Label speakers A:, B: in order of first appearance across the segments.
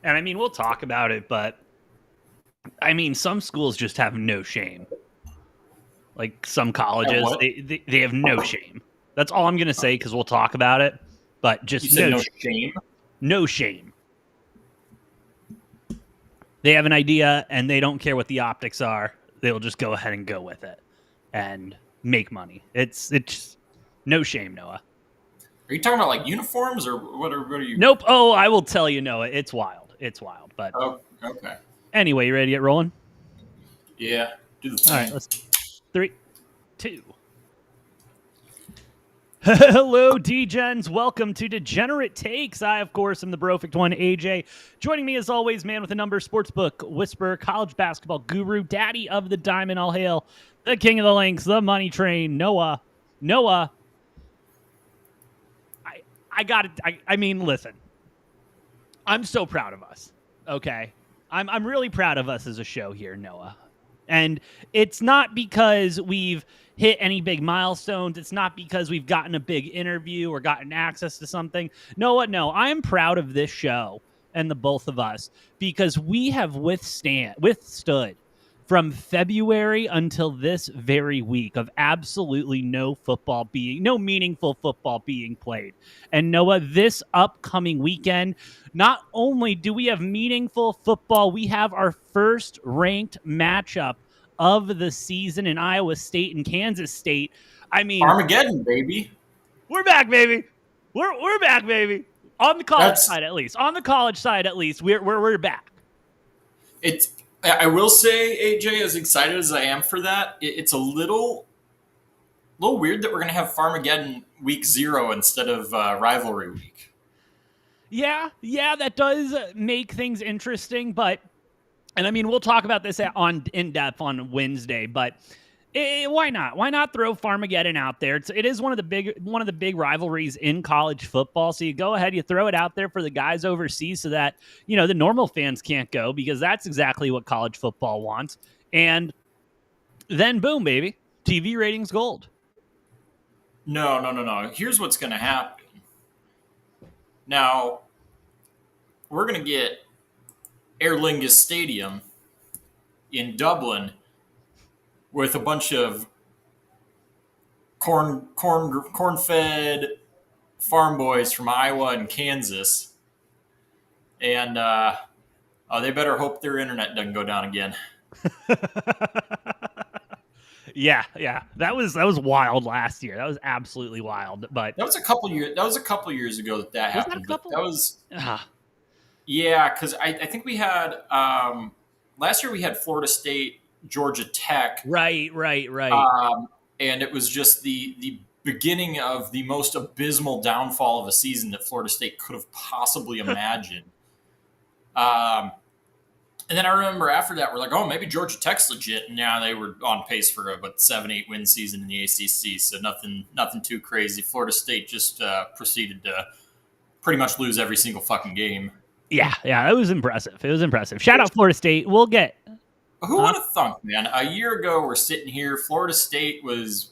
A: And I mean, we'll talk about it, but I mean, some schools just have no shame. Like some colleges, they have no shame. That's all I'm going to say because we'll talk about it. But just
B: no shame?
A: No shame. They have an idea and they don't care what the optics are. They'll just go ahead and go with it and make money. It's no shame, Noah.
B: Are you talking about like uniforms or what are you?
A: Nope. Oh, I will tell you, Noah. It's wild. It's wild. But
B: okay.
A: Anyway, you ready to get rolling?
B: Yeah. Do the thing.
A: All right. Let's 3, 2. Hello, D-Gens. Welcome to Degenerate Takes. I, of course, am the Brofect one, AJ. Joining me, as always, man with a number, sportsbook whisperer, college basketball guru, daddy of the diamond. All hail the king of the links, the money train, Noah. Noah, I got it. I mean, listen. I'm so proud of us, okay? I'm really proud of us as a show here, Noah. And it's not because we've hit any big milestones. It's not because we've gotten a big interview or gotten access to something. No, I'm proud of this show and the both of us because we have withstood from February until this very week of absolutely no meaningful football being played. And Noah, this upcoming weekend, not only do we have meaningful football, we have our first ranked matchup of the season in Iowa State and Kansas State. I mean,
B: Armageddon, baby.
A: We're back, baby. We're back, baby. On the college side, at least. On the college side, at least, we're back.
B: I will say, AJ, as excited as I am for that, it's a little weird that we're going to have Farmageddon week 0 instead of rivalry week.
A: Yeah, that does make things interesting, and I mean, we'll talk about this in depth on Wednesday, but why not? Why not throw Farmageddon out there? It is one of the big rivalries in college football. So you go ahead, you throw it out there for the guys overseas so that, the normal fans can't go because that's exactly what college football wants. And then boom, baby, TV ratings gold.
B: No. Here's what's going to happen. Now, we're going to get Aer Lingus Stadium in Dublin with a bunch of corn-fed farm boys from Iowa and Kansas, and they better hope their internet doesn't go down again.
A: Yeah, that was wild last year. That was absolutely wild. But
B: that was a couple years. That was a couple years ago that happened. That was yeah, because I think we had last year we had Florida State, Georgia Tech.
A: Right.
B: And it was just the beginning of the most abysmal downfall of a season that Florida State could have possibly imagined. And then I remember after that, we're like, oh, maybe Georgia Tech's legit. And now they were on pace for a 7-8 win season in the ACC. So nothing too crazy. Florida State just proceeded to pretty much lose every single fucking game.
A: Yeah, it was impressive. Shout out Florida State. We'll get...
B: Who would have thunk, man? A year ago, we're sitting here. Florida State was,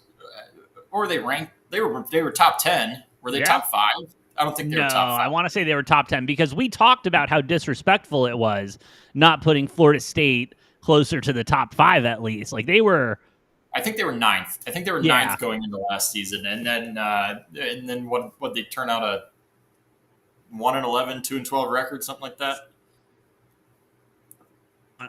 B: or were they ranked? They were top 10. Were they top 5? I don't think they were top 5.
A: I want to say they were top 10 because we talked about how disrespectful it was not putting Florida State closer to the top 5 at least. Like they were.
B: I think they were 9th. I think they were 9th going into last season, and then what they turn out a 1-11, 2-12 record, something like that.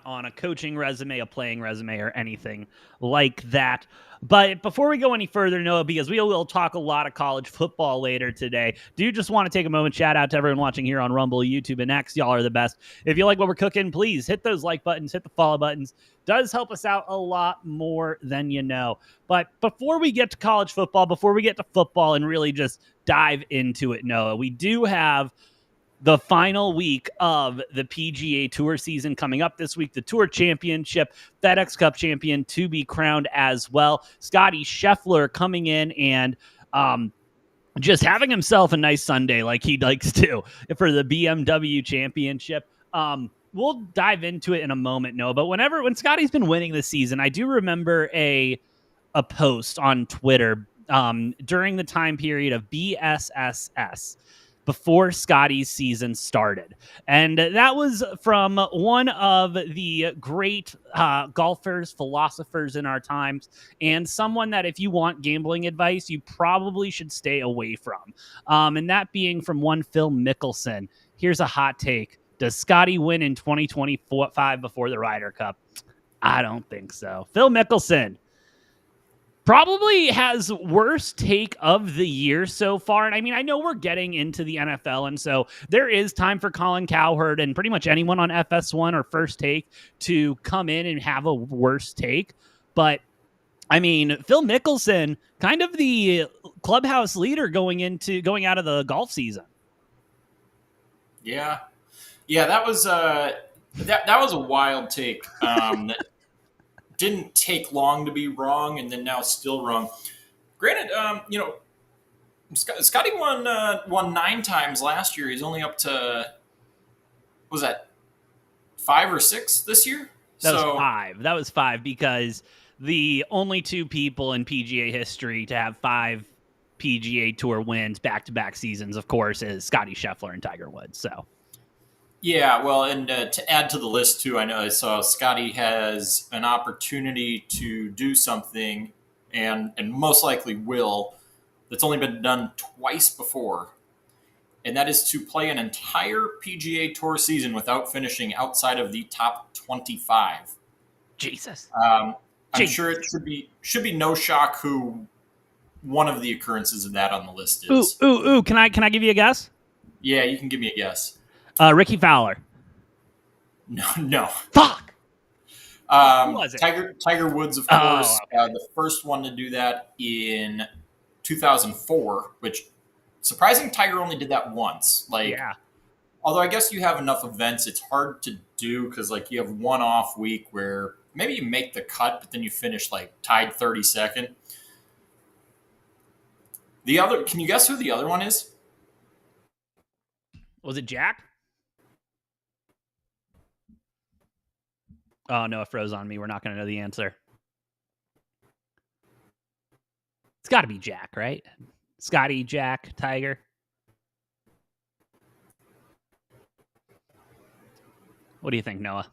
A: On a coaching resume, a playing resume, or anything like that. But before we go any further, Noah, because we will talk a lot of college football later today, do just want to take a moment, shout out to everyone watching here on Rumble, YouTube, and X. Y'all are the best. If you like what we're cooking, please hit those like buttons, hit the follow buttons. Does help us out a lot more than you know. But before we get to college football, before we get to football and really just dive into it, Noah, we do have the final week of the PGA Tour season coming up this week. The Tour Championship, FedEx Cup champion to be crowned as well. Scotty Scheffler coming in and just having himself a nice Sunday like he likes to for the BMW Championship. We'll dive into it in a moment, Noah. But when Scotty's been winning this season, I do remember a post on Twitter during the time period of BSSS. before Scotty's season started. And that was from one of the great golfers, philosophers in our times, and someone that if you want gambling advice, you probably should stay away from. And that being from one Phil Mickelson. Here's a hot take. Does Scotty win in 2025 before the Ryder Cup? I don't think so. Phil Mickelson probably has worst take of the year so far. And I mean, I know we're getting into the NFL, and so there is time for Colin Cowherd and pretty much anyone on FS1 or First Take to come in and have a worst take. But I mean, Phil Mickelson, kind of the clubhouse leader going out of the golf season.
B: Yeah, that was that was a wild take. That didn't take long to be wrong, and then now still wrong. Granted, Scotty won 9 times last year. He's only up to, was that 5 or 6 this year?
A: That was 5. That was 5 because the only 2 people in PGA history to have 5 PGA Tour wins back-to-back seasons, of course, is Scotty Scheffler and Tiger Woods. So.
B: Yeah, well, and to add to the list, too, I saw Scotty has an opportunity to do something, and most likely will, that's only been done twice before, and that is to play an entire PGA Tour season without finishing outside of the top 25.
A: Jesus.
B: I'm sure it should be no shock who one of the occurrences of that on the list is.
A: Ooh! Can I give you a guess?
B: Yeah, you can give me a guess.
A: Ricky Fowler.
B: No.
A: Fuck. Who was it?
B: Tiger Woods, of course. The first one to do that in 2004, which surprising Tiger only did that once. Although I guess you have enough events, it's hard to do because you have one off week where maybe you make the cut, but then you finish tied 32nd. Can you guess who the other one is?
A: Was it Jack? Oh, no, it froze on me. We're not going to know the answer. It's got to be Jack, right? Scotty, Jack, Tiger. What do you think, Noah?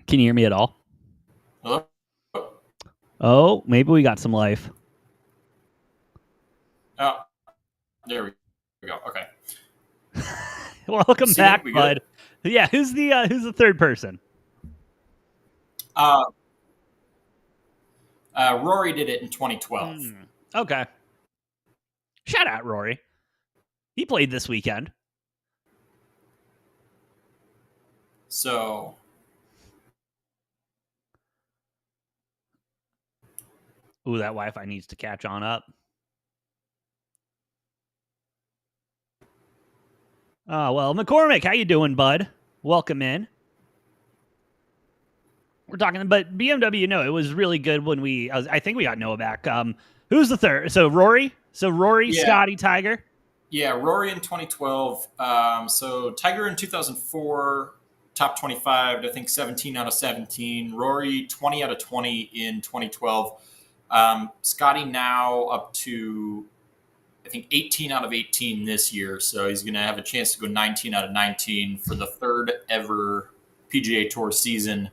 A: Can you hear me at all?
B: Hello?
A: Oh, maybe we got some life.
B: Oh, there we go. Okay.
A: Welcome back, bud. Yeah, who's the third person?
B: Rory did it in 2012.
A: Okay. Shout out, Rory. He played this weekend.
B: So.
A: Ooh, that Wi-Fi needs to catch on up. Oh, well, McCormick, how you doing, bud? Welcome in. We're talking, but BMW, no, it was really good when I think we got Noah back. Who's the third? So Rory? Yeah. Scotty, Tiger?
B: Yeah, Rory in 2012. So Tiger in 2004, top 25, I think 17 out of 17. Rory, 20 out of 20 in 2012. Scotty now up to, I think, 18 out of 18 this year. So he's going to have a chance to go 19 out of 19 for the third ever PGA Tour season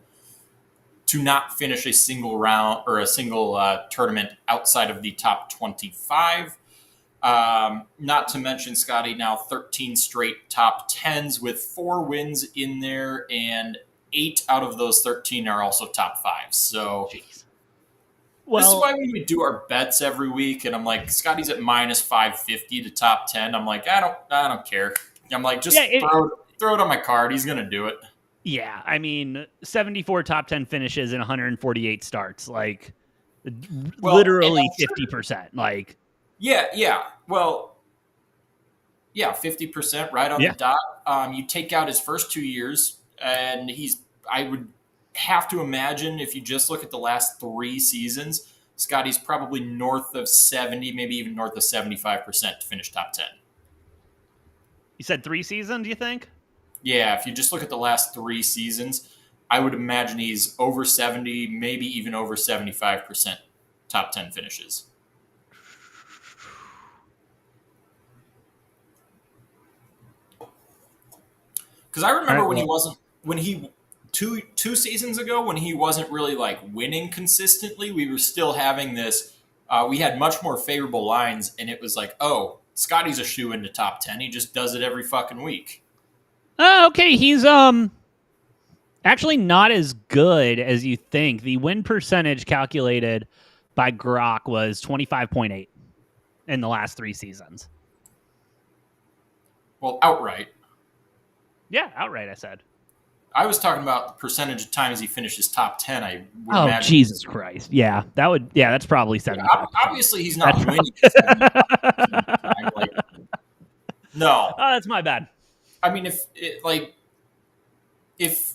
B: to not finish a single round or a single tournament outside of the top 25. Not to mention Scotty now 13 straight top 10s with 4 wins in there, and 8 out of those 13 are also top 5s. So this is why when we do our bets every week, and I'm like, Scotty's at minus 550 to top 10. I'm like, I don't care. I'm like, just throw it on my card. He's gonna do it.
A: Yeah, I mean, 74 top 10 finishes and 148 starts, literally 50%.
B: Yeah. Well, yeah, 50% right on the dot. You take out his first 2 years, and I would have to imagine if you just look at the last 3 seasons, Scotty's probably north of 70, maybe even north of 75% to finish top 10.
A: You said 3 seasons, do you think?
B: Yeah, if you just look at the last 3 seasons, I would imagine he's over 70, maybe even over 75% top 10 finishes. Because I remember
A: Right,
B: when he
A: well,
B: wasn't when he two seasons ago when he wasn't really like winning consistently. We were still having this. We had much more favorable lines, and it was like, oh, Scotty's a shoe into top 10. He just does it every fucking week.
A: okay, he's actually not as good as you think. The win percentage calculated by Grok was 25.8 in the last 3 seasons.
B: Well, outright.
A: Yeah, outright I said.
B: I was talking about the percentage of times he finishes top 10. I would
A: Oh,
B: imagine.
A: Jesus Christ. Yeah, that's probably 75%.
B: Obviously, he's not winning 75% of the time. Like, no.
A: Oh, that's my bad.
B: I mean, if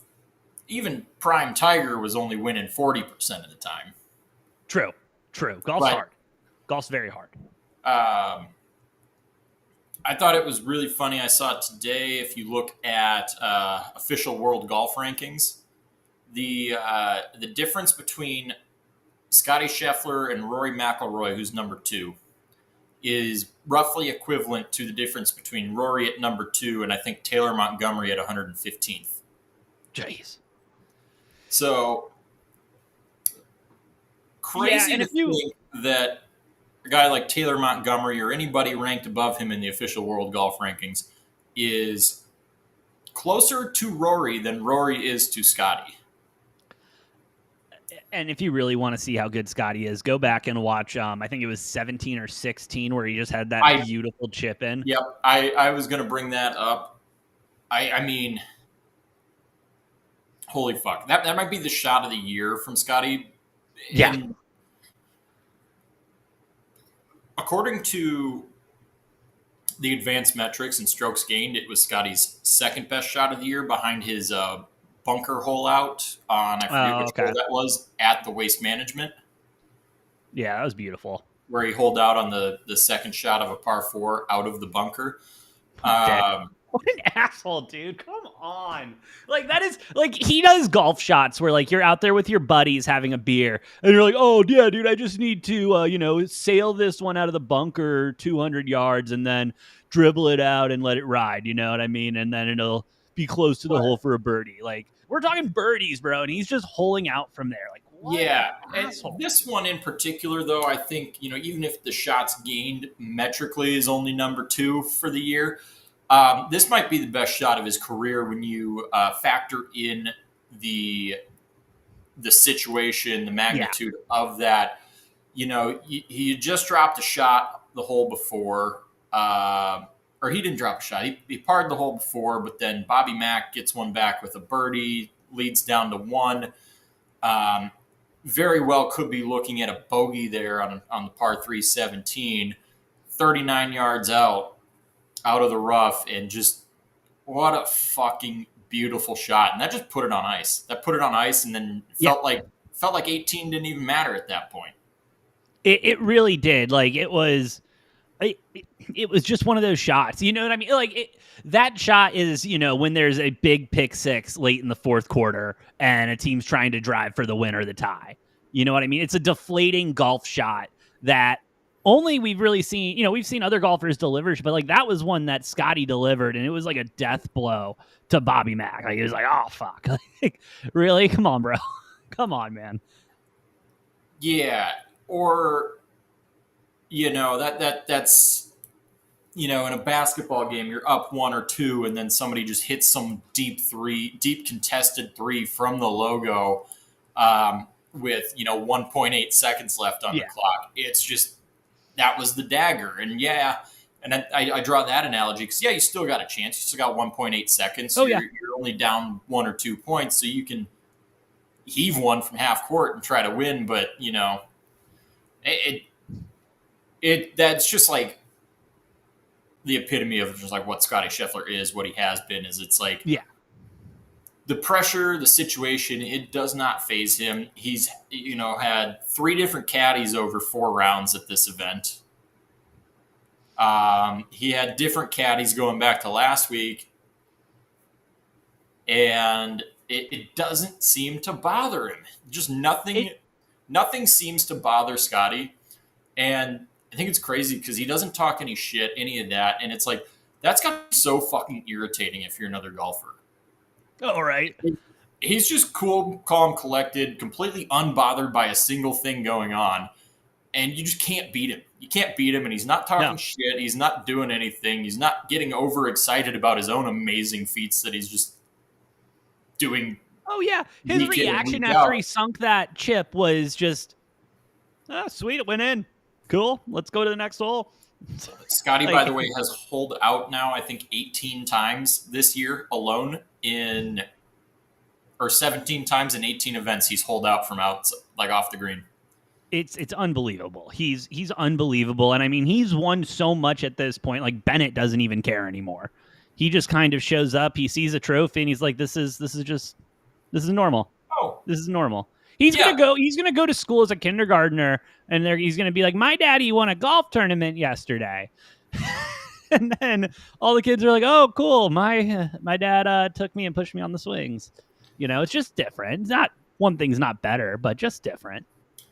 B: even Prime Tiger was only winning 40% of the time.
A: True. Golf's hard. Golf's very hard.
B: I thought it was really funny. I saw it today. If you look at official world golf rankings, the difference between Scotty Scheffler and Rory McIlroy, who's number 2, is roughly equivalent to the difference between Rory at number 2 and I think Taylor Montgomery at 115th.
A: Jeez.
B: So crazy to think that a guy like Taylor Montgomery or anybody ranked above him in the official world golf rankings is closer to Rory than Rory is to Scotty.
A: And if you really want to see how good Scotty is, go back and watch, I think it was 17 or 16 where he just had that beautiful chip in.
B: Yep, I was going to bring that up. I mean, holy fuck. That might be the shot of the year from Scotty.
A: Yeah.
B: And according to the advanced metrics and strokes gained, it was Scotty's second best shot of the year behind his bunker hole out on, I forget which hole that was, at the Waste Management.
A: Yeah, that was beautiful.
B: Where he holed out on the second shot of a par 4 out of the bunker.
A: What an asshole, dude. Come on. Like, that is, like, he does golf shots where, like, you're out there with your buddies having a beer, and you're like, oh, yeah, dude, I just need to, sail this one out of the bunker 200 yards and then dribble it out and let it ride, you know what I mean? And then it'll be close to the hole for a birdie. Like, we're talking birdies, bro, and he's just holing out from there. Like, what?
B: Yeah, and this one in particular, though, I think, even if the shots gained metrically is only number 2 for the year, this might be the best shot of his career when you factor in the situation, the magnitude of that. He just dropped a shot the hole before, or he didn't drop a shot. He parred the hole before, but then Bobby Mack gets one back with a birdie, leads down to 1. Very well could be looking at a bogey there on the par 3 17, 39 yards out of the rough, and just what a fucking beautiful shot. And that just put it on ice. That put it on ice, and then felt like 18 didn't even matter at that point.
A: It really did. Like, it was just one of those shots. You know what I mean? Like, that shot is, when there's a big pick six late in the fourth quarter and a team's trying to drive for the win or the tie. You know what I mean? It's a deflating golf shot that only we've really seen, we've seen other golfers deliver, but like that was one that Scotty delivered, and it was like a death blow to Bobby Mack. Like, he was like, oh, fuck. Like, really? Come on, bro. Come on, man.
B: Yeah. Or, that's, in a basketball game, you're up 1 or 2, and then somebody just hits some deep contested 3 from the logo with, 1.8 seconds left on the clock. It's just, that was the dagger. And I draw that analogy because, you still got a chance. You still got 1.8 seconds. So you're only down 1 or 2 points, so you can heave one from half court and try to win. But, that's just like the epitome of just like what Scotty Scheffler is, what he has been. Is it's like the pressure, the situation, it does not faze him. He's, had 3 different caddies over 4 rounds at this event. He had different caddies going back to last week, and it doesn't seem to bother him. Just nothing seems to bother Scotty. And I think it's crazy because he doesn't talk any shit, any of that. And it's like, that's got to be so fucking irritating if you're another golfer.
A: All right.
B: He's just cool, calm, collected, completely unbothered by a single thing going on. And you just can't beat him. You can't beat him, and he's not talking
A: No.
B: shit. He's not doing anything. He's not getting overexcited about his own amazing feats that he's just doing.
A: Oh yeah, his
B: Week in and
A: reaction
B: week
A: after
B: out.
A: he sunk that chip was just, sweet, it went in. Cool, let's go to the next hole.
B: Scotty,
A: Like-
B: by the way, has holed out now, I think, 18 times this year alone or 17 times in 18 events he's holed out from out, like off the green.
A: It's unbelievable. He's unbelievable, and I mean he's won so much at this point. Like Bennett doesn't even care anymore. He just kind of shows up. He sees a trophy, and he's like, "This is normal.
B: Oh,
A: This is normal." He's
B: Yeah.
A: gonna go to school as a kindergartner, and he's gonna be like, "My daddy won a golf tournament yesterday," and then all the kids are like, "Oh, cool. My dad took me and pushed me on the swings." You know, it's just different. It's not one thing's not better, but just different.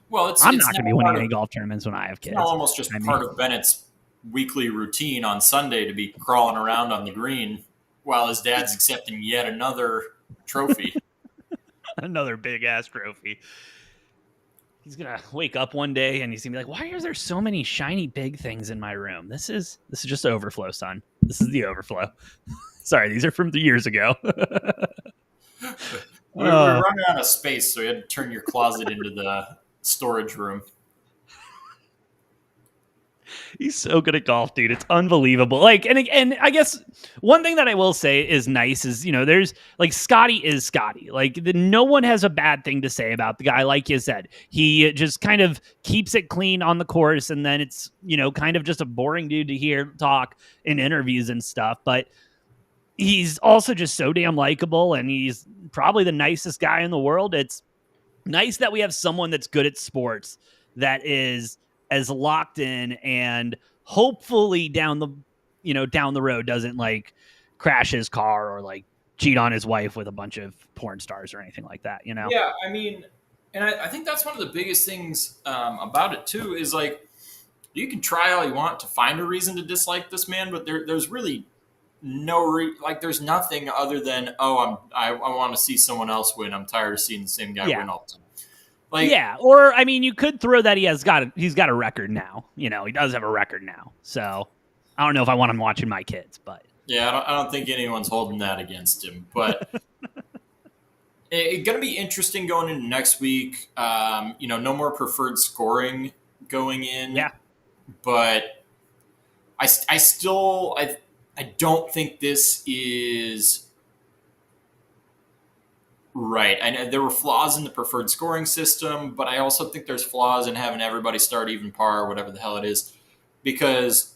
B: well, it's
A: I'm
B: it's
A: not going to
B: now
A: be winning
B: part
A: any
B: of-
A: golf tournaments when I have
B: it's
A: kids.
B: now almost just
A: I mean-
B: part of Bennett's weekly routine on Sunday to be crawling around on the green while his dad's accepting yet another trophy.
A: Another big ass trophy. He's gonna wake up one day and he's gonna be like, "Why are there so many shiny big things in my room? This is just overflow, son. This is the overflow." Sorry, these are from the years ago.
B: We were running out of space, so you had to turn your closet into the storage room.
A: He's so good at golf, dude. It's unbelievable. Like, and I guess one thing that I will say is nice is, you know, there's like Scotty is Scotty. Like, no one has a bad thing to say about the guy. Like you said, he just kind of keeps it clean on the course, and then it's, you know, kind of just a boring dude to hear talk in interviews and stuff. But he's also just so damn likable, and he's probably the nicest guy in the world. It's nice that we have someone that's good at sports that is as locked in, and hopefully down the road doesn't like crash his car or like cheat on his wife with a bunch of porn stars or anything like that, you know?
B: Yeah, I mean, and I think that's one of the biggest things about it too is like you can try all you want to find a reason to dislike this man, but there's really there's nothing other than I want to see someone else win. I'm tired of seeing the same guy win all the time. Like,
A: yeah, or I mean, you could throw that he's got a record now. You know, he does have a record now. So I don't know if I want him watching my kids, but
B: yeah, I don't think anyone's holding that against him. But it's going to be interesting going into next week. You know, no more preferred scoring going in.
A: Yeah.
B: But I don't think this is right. I know there were flaws in the preferred scoring system, but I also think there's flaws in having everybody start even par or whatever the hell it is, because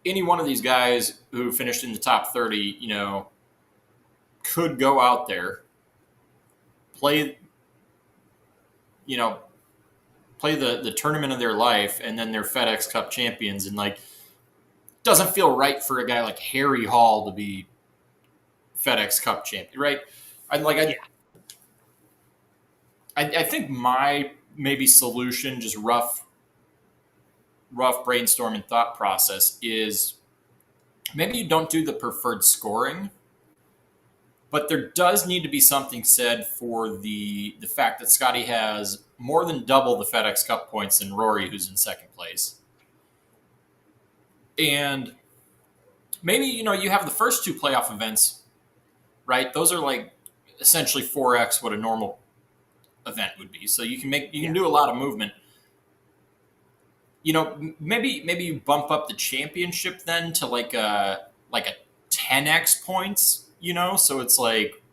B: any one of these guys who finished in the top 30, you know, could go out there, play the tournament of their life, and then they're FedEx Cup champions, and like doesn't feel right for a guy like Harry Hall to be FedEx Cup champion, right? I think my maybe solution, just rough brainstorming thought process, is maybe you don't do the preferred scoring, but there does need to be something said for the fact that Scotty has more than double the FedEx Cup points than Rory, who's in second place. And maybe, you know, you have the first two playoff events, right? Those are like essentially 4x what a normal event would be. So you can do a lot of movement. You know, maybe you bump up the championship then to like a 10x points, you know? So it's like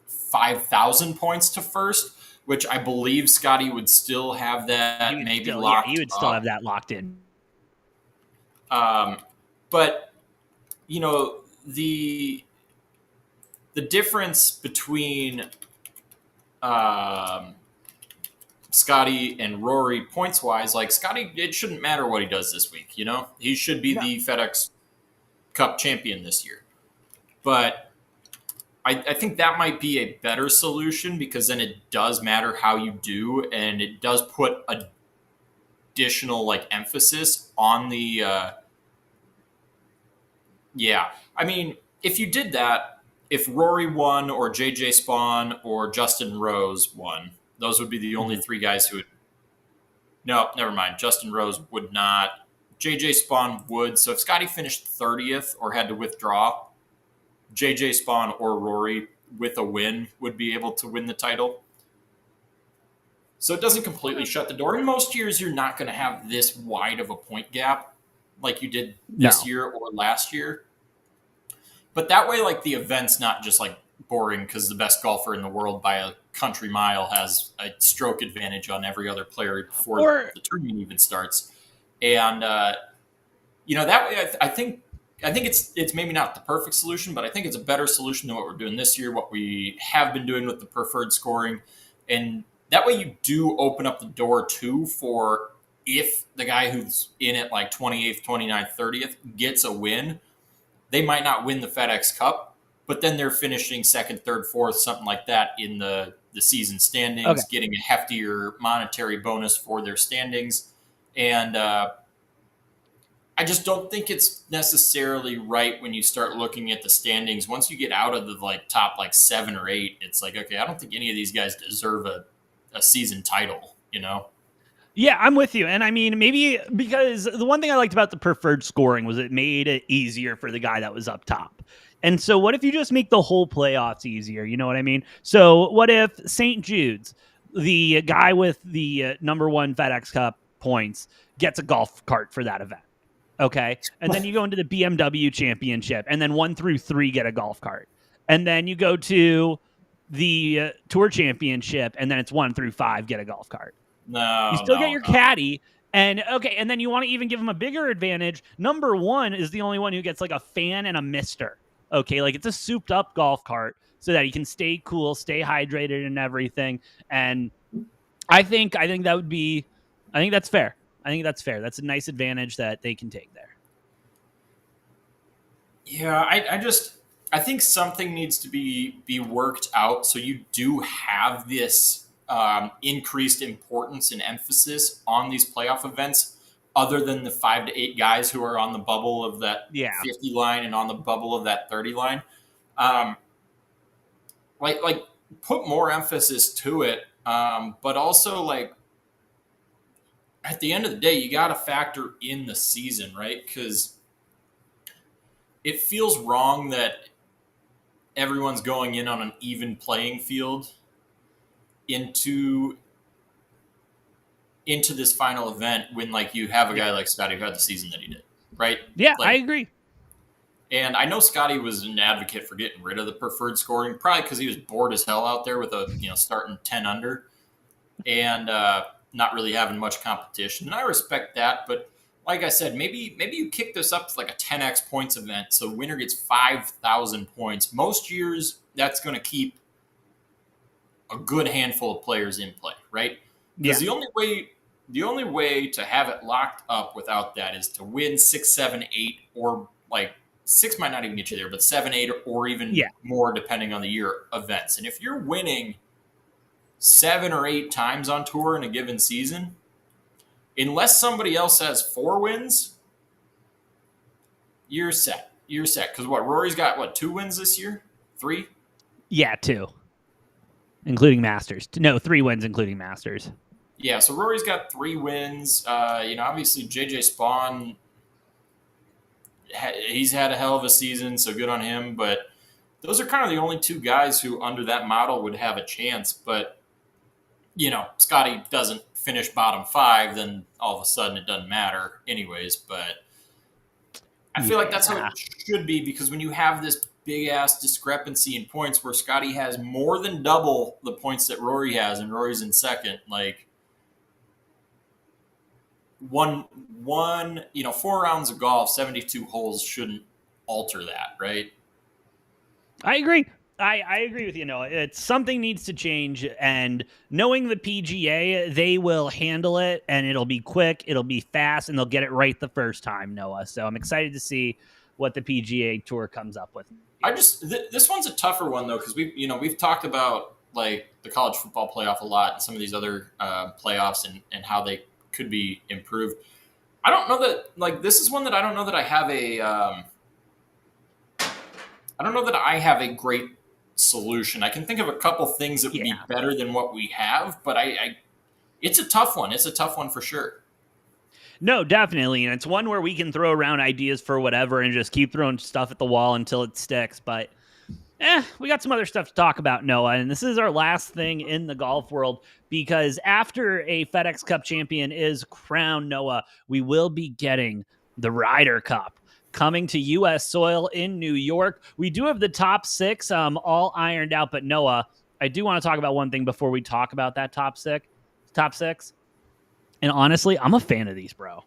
B: 5,000 points to first, which I believe Scotty would still have that maybe locked.
A: He would still have that locked in.
B: But you know, the difference between Scotty and Rory points wise, like Scotty, it shouldn't matter what he does this week. You know, he should be the FedEx Cup champion this year. But I think that might be a better solution, because then it does matter how you do, and it does put additional like emphasis on the. Yeah, I mean, if you did that, if Rory won or JJ Spawn or Justin Rose won, those would be the only three guys who would. No, never mind. Justin Rose would not. JJ Spawn would. So if Scotty finished 30th or had to withdraw, JJ Spawn or Rory with a win would be able to win the title. So it doesn't completely shut the door. In most years, you're not going to have this wide of a point gap like you did this year or last year. But that way, like, the event's not just like boring because the best golfer in the world by a country mile has a stroke advantage on every other player before the tournament even starts. And that way, I think it's maybe not the perfect solution, but I think it's a better solution than what we're doing this year, what we have been doing with the preferred scoring. And that way you do open up the door too for if the guy who's in it like 28th, 29th, 30th gets a win, they might not win the FedEx Cup, but then they're finishing second, third, fourth, something like that in the season standings, getting a heftier monetary bonus for their standings. And I just don't think it's necessarily right when you start looking at the standings. Once you get out of the like top like 7 or 8, it's like, okay, I don't think any of these guys deserve a season title,
A: Yeah, I'm with you. And I mean, maybe because the one thing I liked about the preferred scoring was it made it easier for the guy that was up top. And so what if you just make the whole playoffs easier? You know what I mean? So what if St. Jude's, the guy with the number 1 FedEx Cup points, gets a golf cart for that event? Okay. And then you go into the BMW championship, and then 1 through 3 get a golf cart. And then you go to the tour championship, and then it's 1 through 5 get a golf cart.
B: No,
A: you still get your caddy, and then you want to even give him a bigger advantage. Number 1 is the only one who gets like a fan and a mister. Okay, like it's a souped up golf cart so that he can stay cool, stay hydrated, and everything. And I think that would be, I think that's fair. That's a nice advantage that they can take there.
B: Yeah, I think something needs to be worked out so you do have this increased importance and emphasis on these playoff events, other than the 5 to 8 guys who are on the bubble of that 50 line and on the bubble of that 30 line. Like put more emphasis to it, but also like at the end of the day, you got to factor in the season, right? Because it feels wrong that everyone's going in on an even playing field into this final event when like you have a guy like Scotty who had the season that he did, right?
A: Yeah,
B: like,
A: I agree.
B: And I know Scotty was an advocate for getting rid of the preferred scoring, probably because he was bored as hell out there with starting 10 under and not really having much competition. And I respect that, but like I said, maybe you kick this up to like a 10x points event, so the winner gets 5,000 points. Most years, that's going to keep a good handful of players in play, right? Because the only way to have it locked up without that is to win 6, 7, 8, or like 6 might not even get you there, but 7, 8, or even more depending on the year events. And if you're winning 7 or 8 times on tour in a given season, unless somebody else has 4 wins, you're set. Because Rory's got 2 wins this year? 3?
A: Yeah, 2. Including Masters. No, 3 wins including Masters.
B: Yeah, so Rory's got 3 wins. Obviously JJ Spawn, he's had a hell of a season, so good on him. But those are kind of the only 2 guys who under that model would have a chance. But, Scotty doesn't finish bottom 5, then all of a sudden it doesn't matter anyways. But I feel like that's how it should be, because when you have this big-ass discrepancy in points where Scotty has more than double the points that Rory has and Rory's in second, like one 4 rounds of golf, 72 holes shouldn't alter that, right?
A: I agree. I agree with you, Noah. It's something needs to change, and knowing the PGA, they will handle it, and it'll be quick, it'll be fast, and they'll get it right the first time, Noah. So I'm excited to see what the PGA Tour comes up with.
B: This one's a tougher one though, because we've talked about like the college football playoff a lot and some of these other playoffs and how they could be improved. I don't know that, like, this is one that I don't know that I have I don't know that I have a great solution. I can think of a couple things that would be
A: Yeah.
B: better than what we have, but it's a tough one. It's a tough one for sure.
A: No, definitely. And it's one where we can throw around ideas for whatever and just keep throwing stuff at the wall until it sticks. But we got some other stuff to talk about, Noah. And this is our last thing in the golf world because after a FedEx Cup champion is crowned, Noah, we will be getting the Ryder Cup coming to U.S. soil in New York. We do have the top six all ironed out. But Noah, I do want to talk about one thing before we talk about that top six. Top six. And honestly, I'm a fan of these, bro.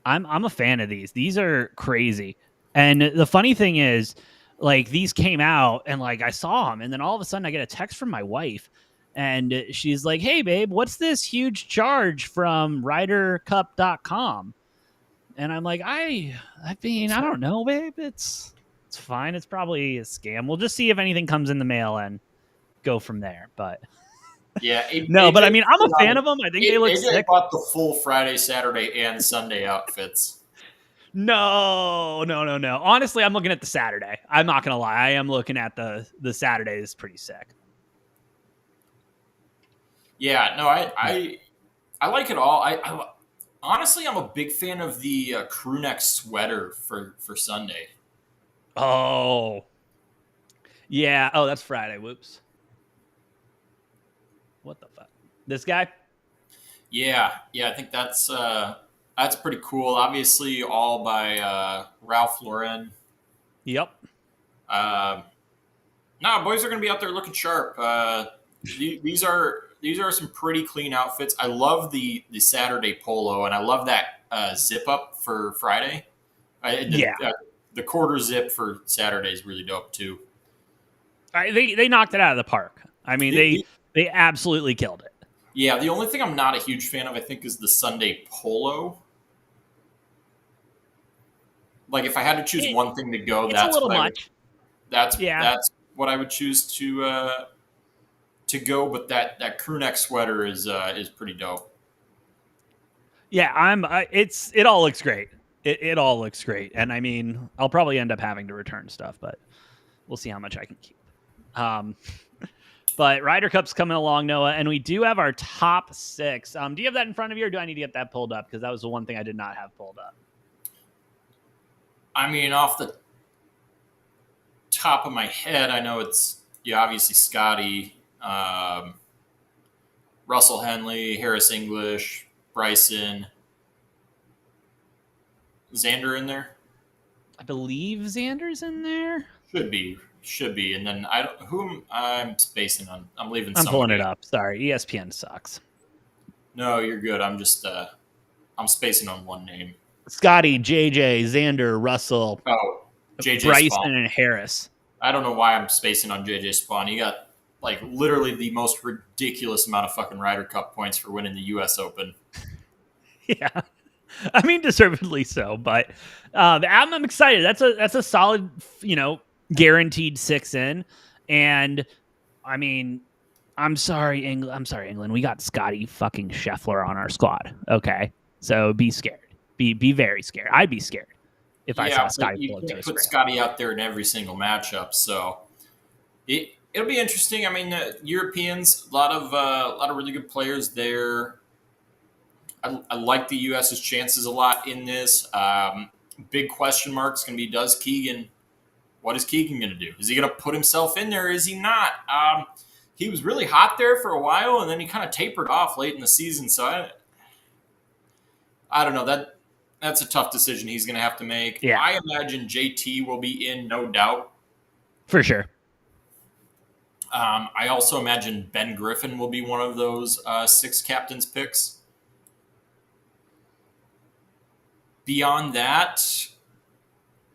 A: I'm a fan of these. These are crazy. And the funny thing is, like, these came out and like I saw them, and then all of a sudden I get a text from my wife, and she's like, "Hey, babe, what's this huge charge from RyderCup.com?" And I'm like, I mean, I don't know, babe. It's fine. It's probably a scam. We'll just see if anything comes in the mail and go from there. But
B: Yeah,
A: no, but I
B: AJ,
A: mean, I'm a fan of them. I think they look
B: AJ
A: sick.
B: bought the full Friday, Saturday, and Sunday outfits.
A: No. Honestly, I'm looking at the Saturday. I'm not gonna lie. I am looking at the Saturday. Is pretty sick.
B: Yeah, no, I like it all. I honestly, I'm a big fan of the crew neck sweater for Sunday.
A: Oh, yeah. Oh, that's Friday. Whoops. What the fuck? This guy?
B: Yeah, I think that's pretty cool. Obviously, all by Ralph Lauren.
A: Yep.
B: Uh, no, boys are going to be out there looking sharp. These are some pretty clean outfits. I love the Saturday polo, and I love that zip up for Friday.
A: Yeah.
B: The quarter zip for Saturday is really dope too.
A: They knocked it out of the park. I mean, they absolutely killed it.
B: Yeah, the only thing I'm not a huge fan of, I think, is the Sunday polo. Like, if I had to choose one thing to go,
A: It's a little much.
B: That's what I would choose to go. But that crew neck sweater is pretty dope.
A: Yeah, it all looks great. It all looks great. And I mean, I'll probably end up having to return stuff, but we'll see how much I can keep. But Ryder Cup's coming along, Noah, and we do have our top six. Do you have that in front of you, or do I need to get that pulled up? Because that was the one thing I did not have pulled up.
B: I mean, off the top of my head, I know it's obviously Scotty, Russell Henley, Harris English, Bryson, Xander in there.
A: I believe Xander's in there.
B: Should be, and then I'm spacing on. I'm leaving.
A: I'm pulling it up. Sorry, ESPN sucks.
B: No, you're good. I'm just I'm spacing on one name.
A: Scotty, JJ, Xander, Russell,
B: JJ
A: Bryson,
B: Spawn.
A: and Harris.
B: I don't know why I'm spacing on JJ Spawn. He got like literally the most ridiculous amount of fucking Ryder Cup points for winning the U.S. Open.
A: Yeah, I mean deservedly so, but I'm excited. That's a solid, guaranteed 6 in, and I mean, I'm sorry, England. We got Scotty fucking Scheffler on our squad. Okay, so be scared. Be very scared. I'd be scared if I saw Scotty pull up to a
B: put Scotty out there in every single matchup. So it'll be interesting. I mean, Europeans, a lot of really good players there. I like the U.S.'s chances a lot in this. Big question mark is going to be what is Keegan going to do? Is he going to put himself in there or is he not? He was really hot there for a while, and then he kind of tapered off late in the season. So I don't know. That's a tough decision he's going to have to make.
A: Yeah.
B: I imagine JT will be in, no doubt.
A: For sure.
B: I also imagine Ben Griffin will be one of those 6 captains picks. Beyond that,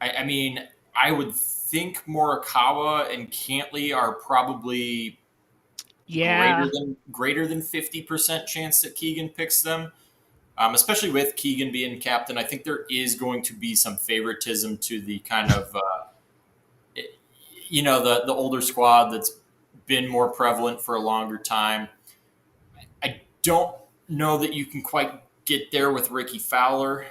B: I mean, I would think Morikawa and Cantley are probably greater than 50% chance that Keegan picks them. Especially with Keegan being captain, I think there is going to be some favoritism to the kind of, the older squad that's been more prevalent for a longer time. I don't know that you can quite get there with Ricky Fowler.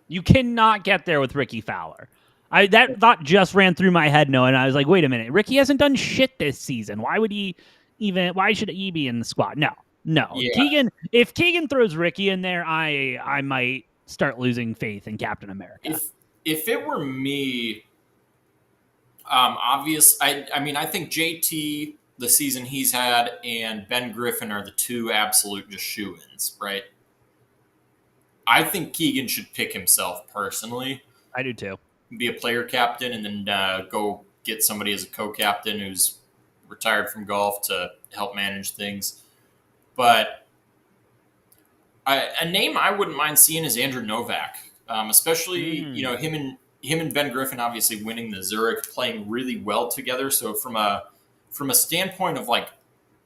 A: You cannot get there with Ricky Fowler. That thought just ran through my head, Noah, and I was like, wait a minute, Ricky hasn't done shit this season. Why would he even? Why should he be in the squad? No.
B: Yeah,
A: Keegan, if Keegan throws Ricky in there, I might start losing faith in Captain America.
B: if it were me, I mean, I think JT, the season he's had, and Ben Griffin are the two absolute just shoe-ins, right? I think Keegan should pick himself personally,
A: I do too.
B: be a player captain, and then go get somebody as a co-captain who's retired from golf to help manage things. But a name I wouldn't mind seeing is Andrew Novak, especially him and Ben Griffin obviously winning the Zurich, playing really well together. So from a standpoint of like,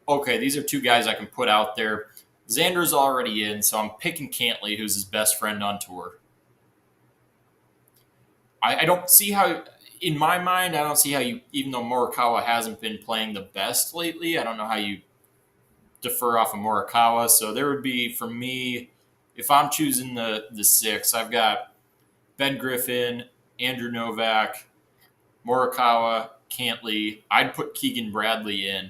B: okay, these are two guys I can put out there. Xander's already in, so I'm picking Cantley, who's his best friend on tour. I don't see how, in my mind, I don't see how you, even though Morikawa hasn't been playing the best lately, I don't know how you defer off of Morikawa. So there would be, for me, if I'm choosing the six, I've got Ben Griffin, Andrew Novak, Morikawa, Cantley. I'd put Keegan Bradley in.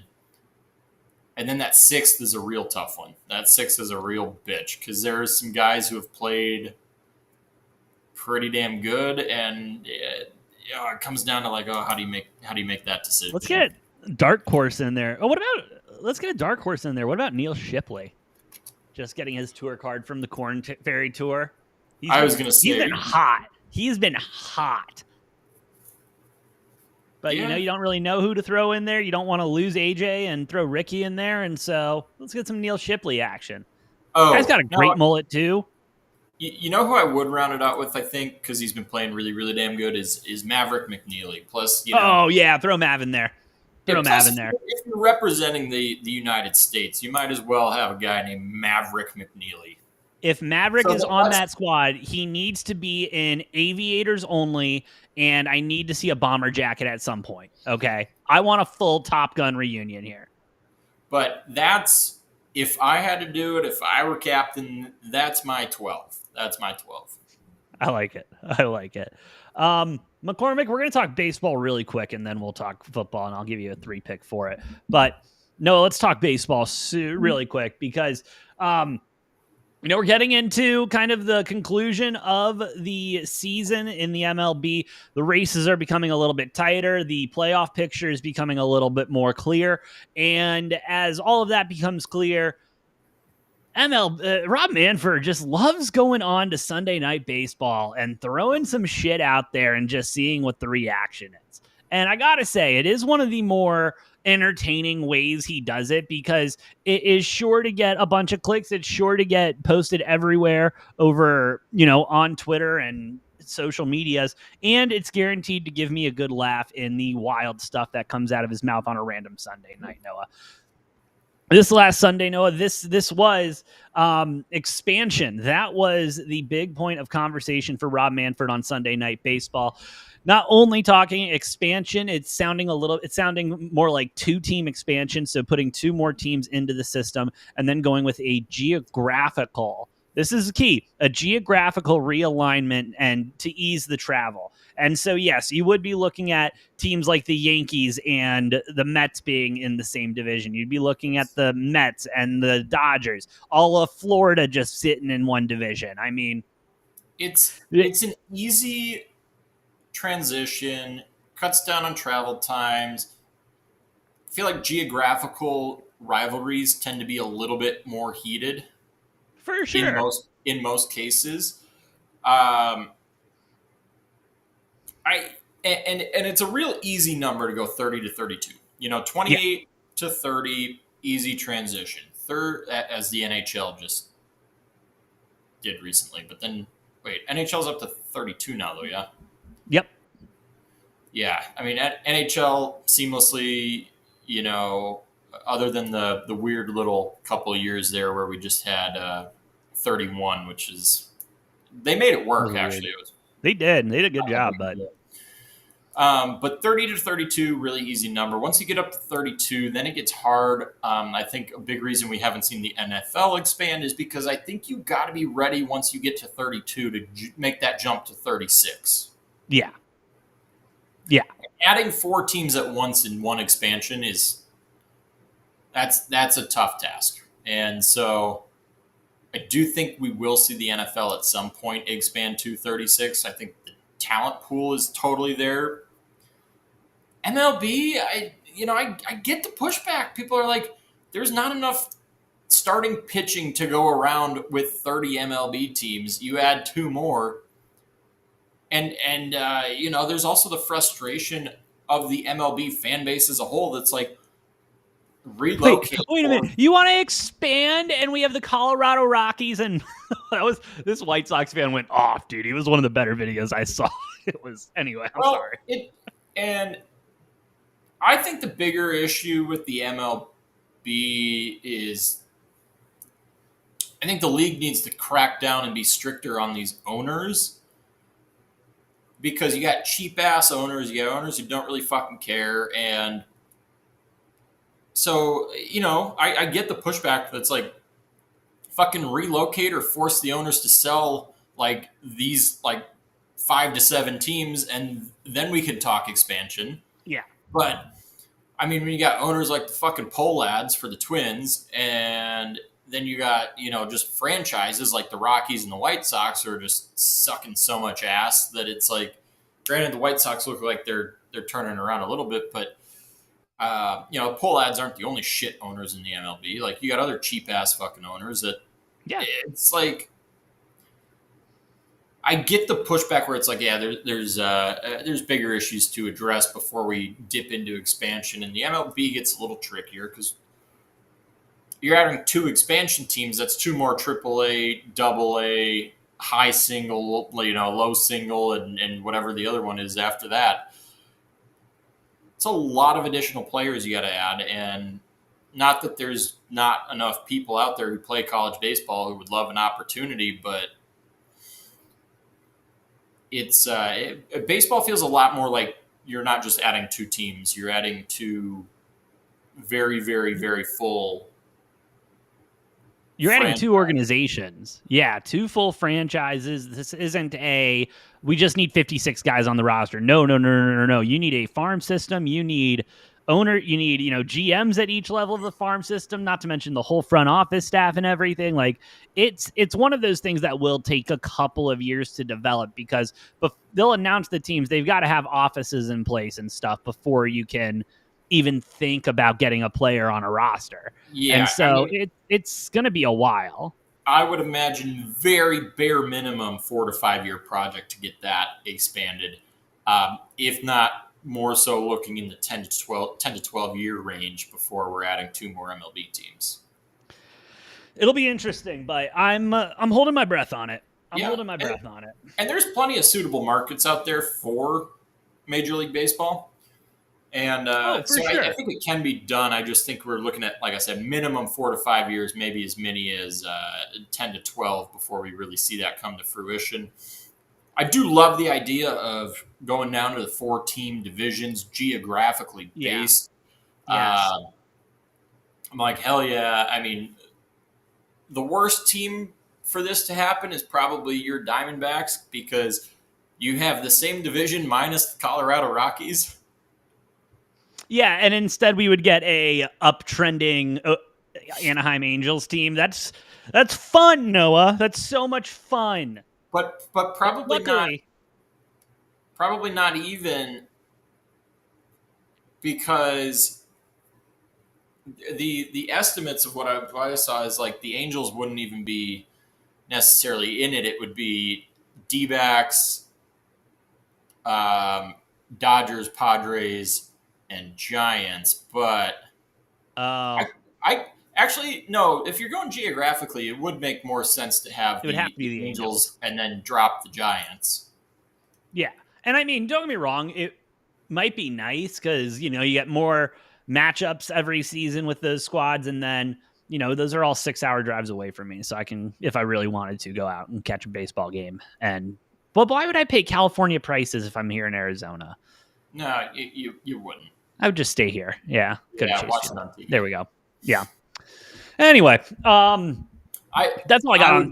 B: And then that sixth is a real tough one. That sixth is a real bitch because there's some guys who have played pretty damn good, and it comes down to like, oh, how do you make that decision?
A: Let's get a dark horse in there. Let's get a dark horse in there. What about Neil Shipley? Just getting his tour card from the Corn Ferry Tour. He's been hot. He's been hot. But, you don't really know who to throw in there. You don't want to lose AJ and throw Ricky in there. And so let's get some Neil Shipley action. Oh, guy's got a great mullet, too.
B: You know who I would round it out with, I think, because he's been playing really, really damn good, is Maverick McNeely. Plus,
A: oh, yeah, throw Mav in there.
B: If you're representing the United States, you might as well have a guy named Maverick McNeely.
A: If Maverick is on that squad, he needs to be in aviators only, and I need to see a bomber jacket at some point, okay? I want a full Top Gun reunion here.
B: But that's, if I had to do it, if I were captain, that's my 12. That's my 12.
A: I like it. McCormick, we're going to talk baseball really quick, and then we'll talk football, and I'll give you a 3-pick for it. But, no, let's talk baseball really quick because we're getting into kind of the conclusion of the season in the MLB. The races are becoming a little bit tighter. The playoff picture is becoming a little bit more clear. And as all of that becomes clear, Rob Manfred just loves going on to Sunday Night Baseball and throwing some shit out there and just seeing what the reaction is. And I got to say, it is one of the more entertaining ways he does it because it is sure to get a bunch of clicks. It's sure to get posted everywhere over, on Twitter and social medias. And it's guaranteed to give me a good laugh in the wild stuff that comes out of his mouth on a random Sunday night, Noah. This last Sunday, Noah, this was expansion. That was the big point of conversation for Rob Manfred on Sunday Night Baseball. Not only talking expansion, it's sounding more like 2-team expansion, so putting 2 more teams into the system, and then going with a geographical. This is key, a geographical realignment and to ease the travel. And so, yes, you would be looking at teams like the Yankees and the Mets being in the same division. You'd be looking at the Mets and the Dodgers, all of Florida just sitting in one division. I mean,
B: it's an easy transition, cuts down on travel times. I feel like geographical rivalries tend to be a little bit more heated.
A: For sure.
B: In most cases. And it's a real easy number to go 30 to 32. 28 to 30, easy transition. Third, as the NHL just did recently. But then, wait, NHL's up to 32 now, though, yeah?
A: Yep.
B: Yeah, I mean, NHL seamlessly, other than the weird little couple of years there where we just had 31, which is, they made it work, actually.
A: They did. They did a good job,
B: but 30 to 32, really easy number. Once you get up to 32, then it gets hard. I think a big reason we haven't seen the NFL expand is because I think you got to be ready once you get to 32 to make that jump to 36.
A: Yeah. Yeah.
B: Adding 4 teams at once in one expansion that's a tough task. And so I do think we will see the NFL at some point expand to 36. I think the talent pool is totally there. MLB, I get the pushback. People are like, there's not enough starting pitching to go around with 30 MLB teams. You add 2 more. And there's also the frustration of the MLB fan base as a whole that's like, relocate.
A: Wait a minute. You want to expand, and we have the Colorado Rockies, and this White Sox fan went off, dude. He was one of the better videos I saw. It was anyway. I'm sorry.
B: And I think the bigger issue with the MLB is, I think the league needs to crack down and be stricter on these owners, because you got cheap ass owners, you got owners who don't really fucking care, and so, I get the pushback that's like, fucking relocate or force the owners to sell like these like 5 to 7 teams, and then we can talk expansion.
A: Yeah.
B: But I mean, when you got owners like the fucking Pohlads for the Twins, and then you got, just franchises like the Rockies and the White Sox who are just sucking so much ass that it's like, granted, the White Sox look like they're turning around a little bit, but Pohlads aren't the only shit owners in the MLB. Like, you got other cheap ass fucking owners that, it's like, I get the pushback where it's like, there's bigger issues to address before we dip into expansion, and the MLB gets a little trickier because you're adding 2 expansion teams. That's 2 more AAA, AA, high single, low single, and whatever the other one is after that. It's a lot of additional players you got to add, and not that there's not enough people out there who play college baseball who would love an opportunity, but it's baseball feels a lot more like you're not just adding 2 teams, you're adding 2 very, very, very full.
A: You're adding 2 organizations. Yeah, 2 full franchises. This isn't we just need 56 guys on the roster. No. You need a farm system. You need you need, GMs at each level of the farm system, not to mention the whole front office staff and everything. Like, it's one of those things that will take a couple of years to develop, because they'll announce the teams. They've got to have offices in place and stuff before you can even think about getting a player on a roster. Yeah. And so it's going to be a while.
B: I would imagine very bare minimum 4 to 5 year project to get that expanded. If not more so looking in the 10 to 12 year range before we're adding 2 more MLB teams.
A: It'll be interesting, but I'm holding my breath on it. Holding my breath on it.
B: And there's plenty of suitable markets out there for Major League Baseball. And sure. I think it can be done. I just think we're looking at, like I said, minimum 4 to 5 years, maybe as many as 10 to 12 before we really see that come to fruition. I do love the idea of going down to the 4-team divisions, geographically based.
A: Yeah. Yes.
B: I'm like, hell yeah. I mean, the worst team for this to happen is probably your Diamondbacks, because you have the same division minus the Colorado Rockies.
A: Yeah, and instead we would get a uptrending Anaheim Angels team. That's fun, Noah. That's so much fun.
B: But probably not even, because the estimates of what I saw is like the Angels wouldn't even be necessarily in it. It would be D-backs, Dodgers, Padres, and Giants. But I actually, no, if you're going geographically, it would make more sense to have the Angels and then drop the Giants.
A: Yeah. And I mean, don't get me wrong, it might be nice because, you get more matchups every season with those squads. And then, those are all 6-hour drives away from me. So I can, if I really wanted to, go out and catch a baseball game. But why would I pay California prices if I'm here in Arizona?
B: No, you wouldn't.
A: I would just stay here. Yeah.
B: Watch it on TV.
A: There we go. Yeah. Anyway, that's all I got.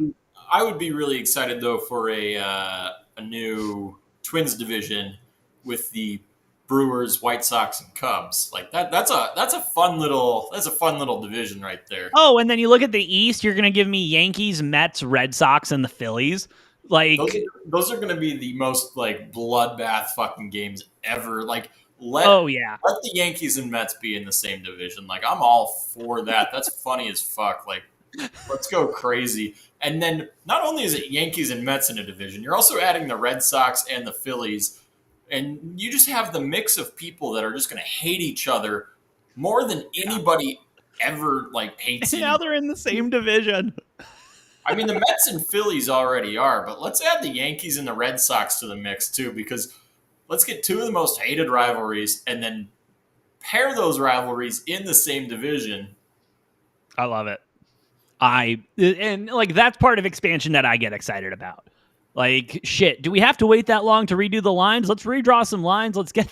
B: I would be really excited though for a new Twins division with the Brewers, White Sox, and Cubs. Like that's a fun little division right there.
A: Oh, and then you look at the East, you're going to give me Yankees, Mets, Red Sox, and the Phillies. Like
B: those are going to be the most like bloodbath fucking games ever. Like let the Yankees and Mets be in the same division. Like I'm all for that. That's funny as fuck. Like let's go crazy. And then not only is it Yankees and Mets in a division, you're also adding the Red Sox and the Phillies. And you just have the mix of people that are just going to hate each other more than anybody ever like hates.
A: Now they're in the same division.
B: I mean, the Mets and Phillies already are, but let's add the Yankees and the Red Sox to the mix too, because let's get two of the most hated rivalries and then pair those rivalries in the same division.
A: I love it. And like that's part of expansion that I get excited about. Like shit, do we have to wait that long to redo the lines? Let's redraw some lines. Let's get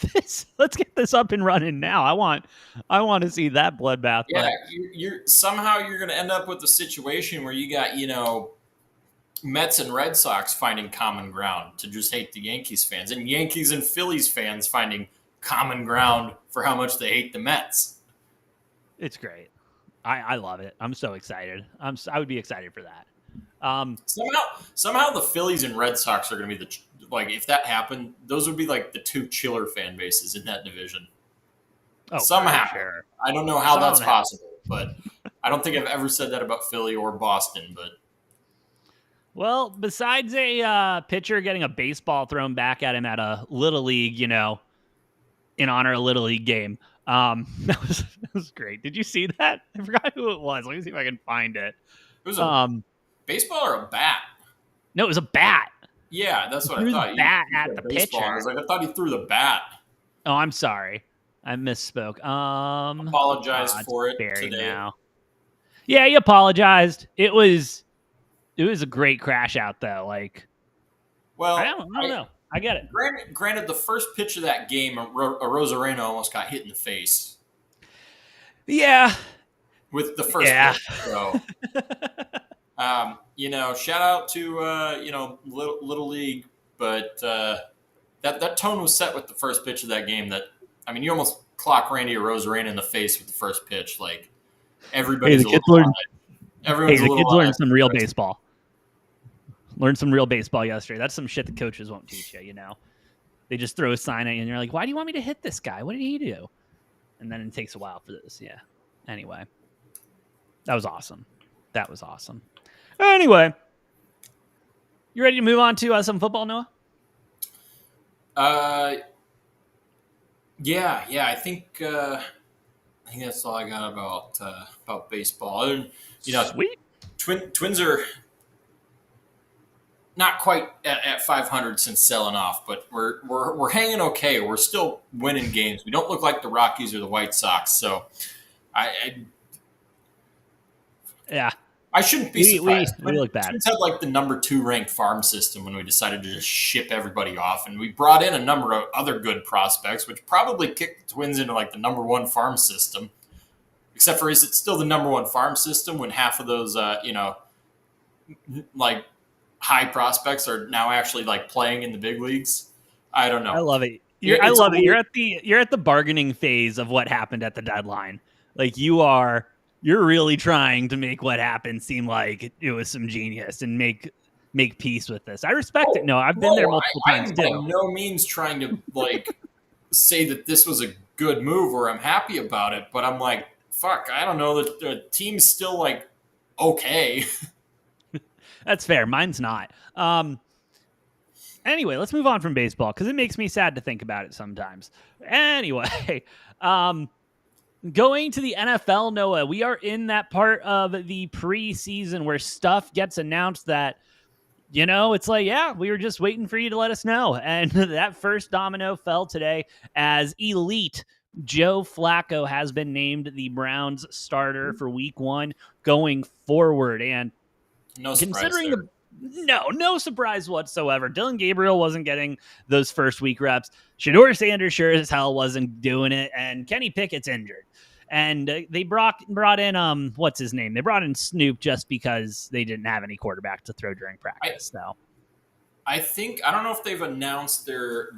A: this up and running now. I want to see that bloodbath.
B: Yeah, you're going to end up with a situation where you got, Mets and Red Sox finding common ground to just hate the Yankees fans, and Yankees and Phillies fans finding common ground for how much they hate the Mets.
A: It's great. I love it. I'm so excited. I would be excited for that.
B: Somehow the Phillies and Red Sox are going to be if that happened, those would be like the two chiller fan bases in that division.
A: Oh,
B: somehow,
A: sure.
B: I don't know how that's possible, but I don't think I've ever said that about Philly or Boston. But
A: well, besides a pitcher getting a baseball thrown back at him at a Little League, in honor of a Little League game, that was great. Did you see that? I forgot who it was. Let me see if I can find it.
B: It was a baseball or a bat?
A: No, it was a bat.
B: Yeah, that's what I thought.
A: The bat at the pitcher.
B: I was like, I thought he threw the bat.
A: Oh, I'm sorry. I misspoke.
B: Apologize for it today.
A: Now. Yeah, he apologized. It was a great crash out though. Like,
B: well,
A: I don't know. I get it.
B: Granted, the first pitch of that game, a Rosarena almost got hit in the face.
A: Yeah.
B: With the first pitch. So, shout out to Little League, but that tone was set with the first pitch of that game. You almost clock Randy Rosarena in the face with the first pitch. Like everybody's
A: the kids learned some real baseball. Learned some real baseball yesterday. That's some shit the coaches won't teach you. They just throw a sign at you and you're like, why do you want me to hit this guy? What did he do? And then it takes a while for this. Yeah. Anyway, that was awesome. Anyway, you ready to move on to some football, Noah?
B: Yeah. I think that's all I got about baseball. And,
A: sweet.
B: Twins are not quite at 500 since selling off, but we're hanging okay. We're still winning games. We don't look like the Rockies or the White Sox, so I shouldn't be surprised.
A: We look bad.
B: Twins had like the number 2 ranked farm system when we decided to just ship everybody off, and we brought in a number of other good prospects, which probably kicked the Twins into like the number 1 farm system. Except for, is it still the number 1 farm system when half of those, like high prospects are now actually like playing in the big leagues? I don't know.
A: I love it. I love it. You're at the bargaining phase of what happened at the deadline. Like you're really trying to make what happened seem like it was some genius and make peace with this. I respect it. No, I've been there multiple times too.
B: I'm by no means trying to like say that this was a good move or I'm happy about it, but I'm like, fuck, I don't know. The team's still like okay.
A: That's fair. Mine's not. Anyway, let's move on from baseball because it makes me sad to think about it sometimes. Anyway, going to the NFL, Noah, we are in that part of the preseason where stuff gets announced that, it's like, yeah, we were just waiting for you to let us know. And that first domino fell today as elite Joe Flacco has been named the Browns starter for week 1 going forward. And
B: no surprise
A: considering no surprise whatsoever. Dylan Gabriel wasn't getting those first week reps. Shedeur Sanders sure as hell wasn't doing it, and Kenny Pickett's injured. And they brought in what's his name? They brought in Snoop just because they didn't have any quarterback to throw during practice. I
B: don't know if they've announced their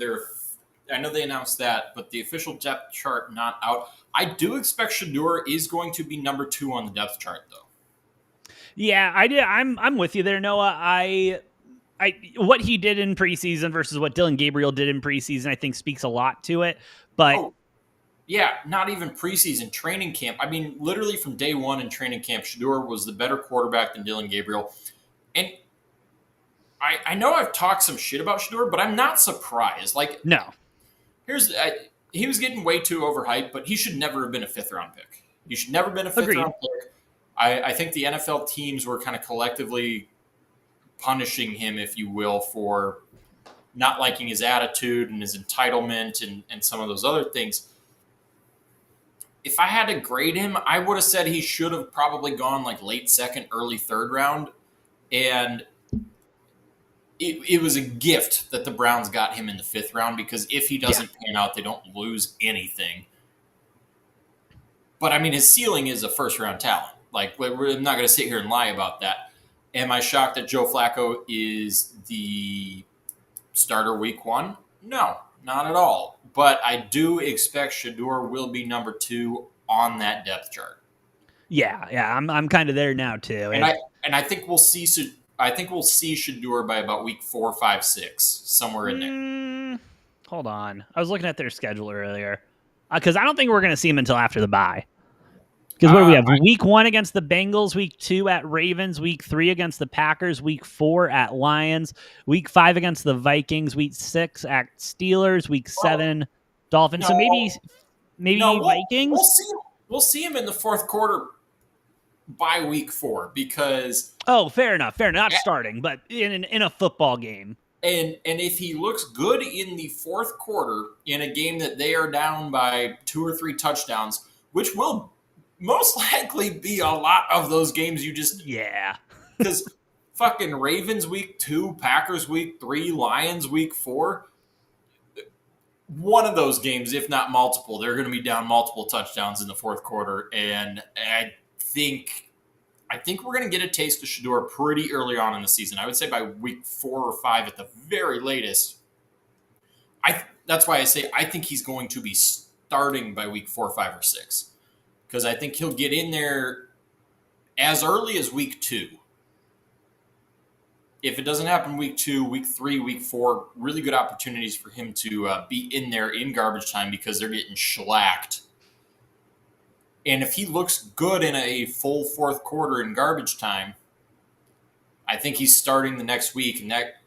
B: I know they announced that, but the official depth chart not out. I do expect Shador is going to be number 2 on the depth chart, though.
A: Yeah, I did. I'm with you there, Noah. What he did in preseason versus what Dylan Gabriel did in preseason, I think speaks a lot to it. But
B: yeah, not even preseason, training camp. I mean, literally from day one in training camp, Shador was the better quarterback than Dylan Gabriel. And I know I've talked some shit about Shador, but I'm not surprised. Like,
A: no,
B: he was getting way too overhyped, but he should never have been a 5th-round pick. He should never have been a 5th-round pick. I think the NFL teams were kind of collectively punishing him, if you will, for not liking his attitude and his entitlement and some of those other things. If I had to grade him, I would have said he should have probably gone like late 2nd, early 3rd round. And it was a gift that the Browns got him in the 5th round, because if he doesn't pan out, they don't lose anything. But I mean, his ceiling is a 1st-round talent. Like, we're not going to sit here and lie about that. Am I shocked that Joe Flacco is the starter week 1? No, not at all. But I do expect Shador will be number 2 on that depth chart.
A: Yeah, I'm kind of there now too.
B: And I think we'll see Shador by about week 4, 5, 6, somewhere in there.
A: Hold on, I was looking at their schedule earlier, because I don't think we're going to see him until after the bye. Because what do we have? Week 1 against the Bengals, week 2 at Ravens, week 3 against the Packers, week 4 at Lions, week 5 against the Vikings, week 6 at Steelers, week 7 Dolphins. So maybe Vikings.
B: We'll see him in the 4th quarter by week 4, because
A: fair enough, not starting, but in a football game.
B: And if he looks good in the 4th quarter in a game that they are down by 2 or 3 touchdowns, which will most likely be a lot of those games because fucking Ravens week 2, Packers week 3, Lions week 4, one of those games, if not multiple, they're going to be down multiple touchdowns in the 4th quarter. And I think we're going to get a taste of Shador pretty early on in the season. I would say by week 4 or 5 at the very latest. That's why I say I think he's going to be starting by week 4, 5, or 6. Because I think he'll get in there as early as week 2. If it doesn't happen week 2, week 3, week 4, really good opportunities for him to be in there in garbage time, because they're getting shellacked. And if he looks good in a full 4th quarter in garbage time, I think he's starting the next week. And that,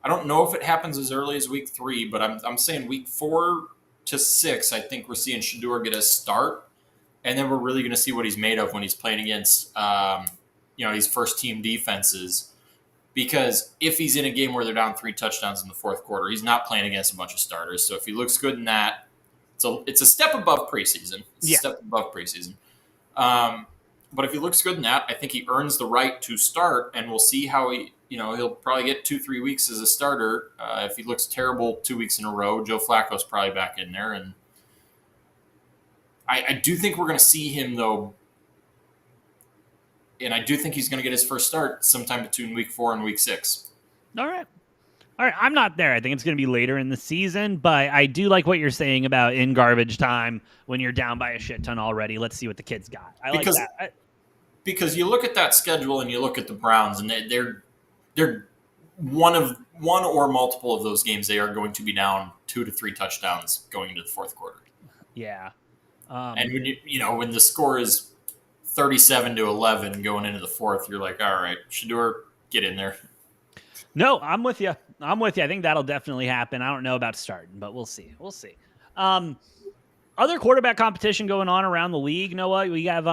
B: I don't know if it happens as early as week 3, but I'm saying week 4 to 6, I think we're seeing Shador get a start. And then we're really going to see what he's made of when he's playing against, these first-team defenses. Because if he's in a game where they're down 3 touchdowns in the 4th quarter, he's not playing against a bunch of starters. So if he looks good in that, it's a step above preseason. But if he looks good in that, I think he earns the right to start, and we'll see how he'll probably get 2-3 weeks as a starter. If he looks terrible 2 weeks in a row, Joe Flacco's probably back in there, and I do think we're going to see him, though, and I do think he's going to get his first start sometime between week 4 and week 6.
A: All right. I'm not there. I think it's going to be later in the season, but I do like what you're saying about in garbage time when you're down by a shit ton already. Let's see what the kids got. Like that.
B: Because you look at that schedule and you look at the Browns, and they're one or multiple of those games, they are going to be down 2 to 3 touchdowns going into the 4th quarter.
A: Yeah.
B: And when the score is 37-11 going into the 4th, you're like, all right, Shador, get in there.
A: No, I'm with you. I think that'll definitely happen. I don't know about starting, but we'll see. Other quarterback competition going on around the league, Noah. We have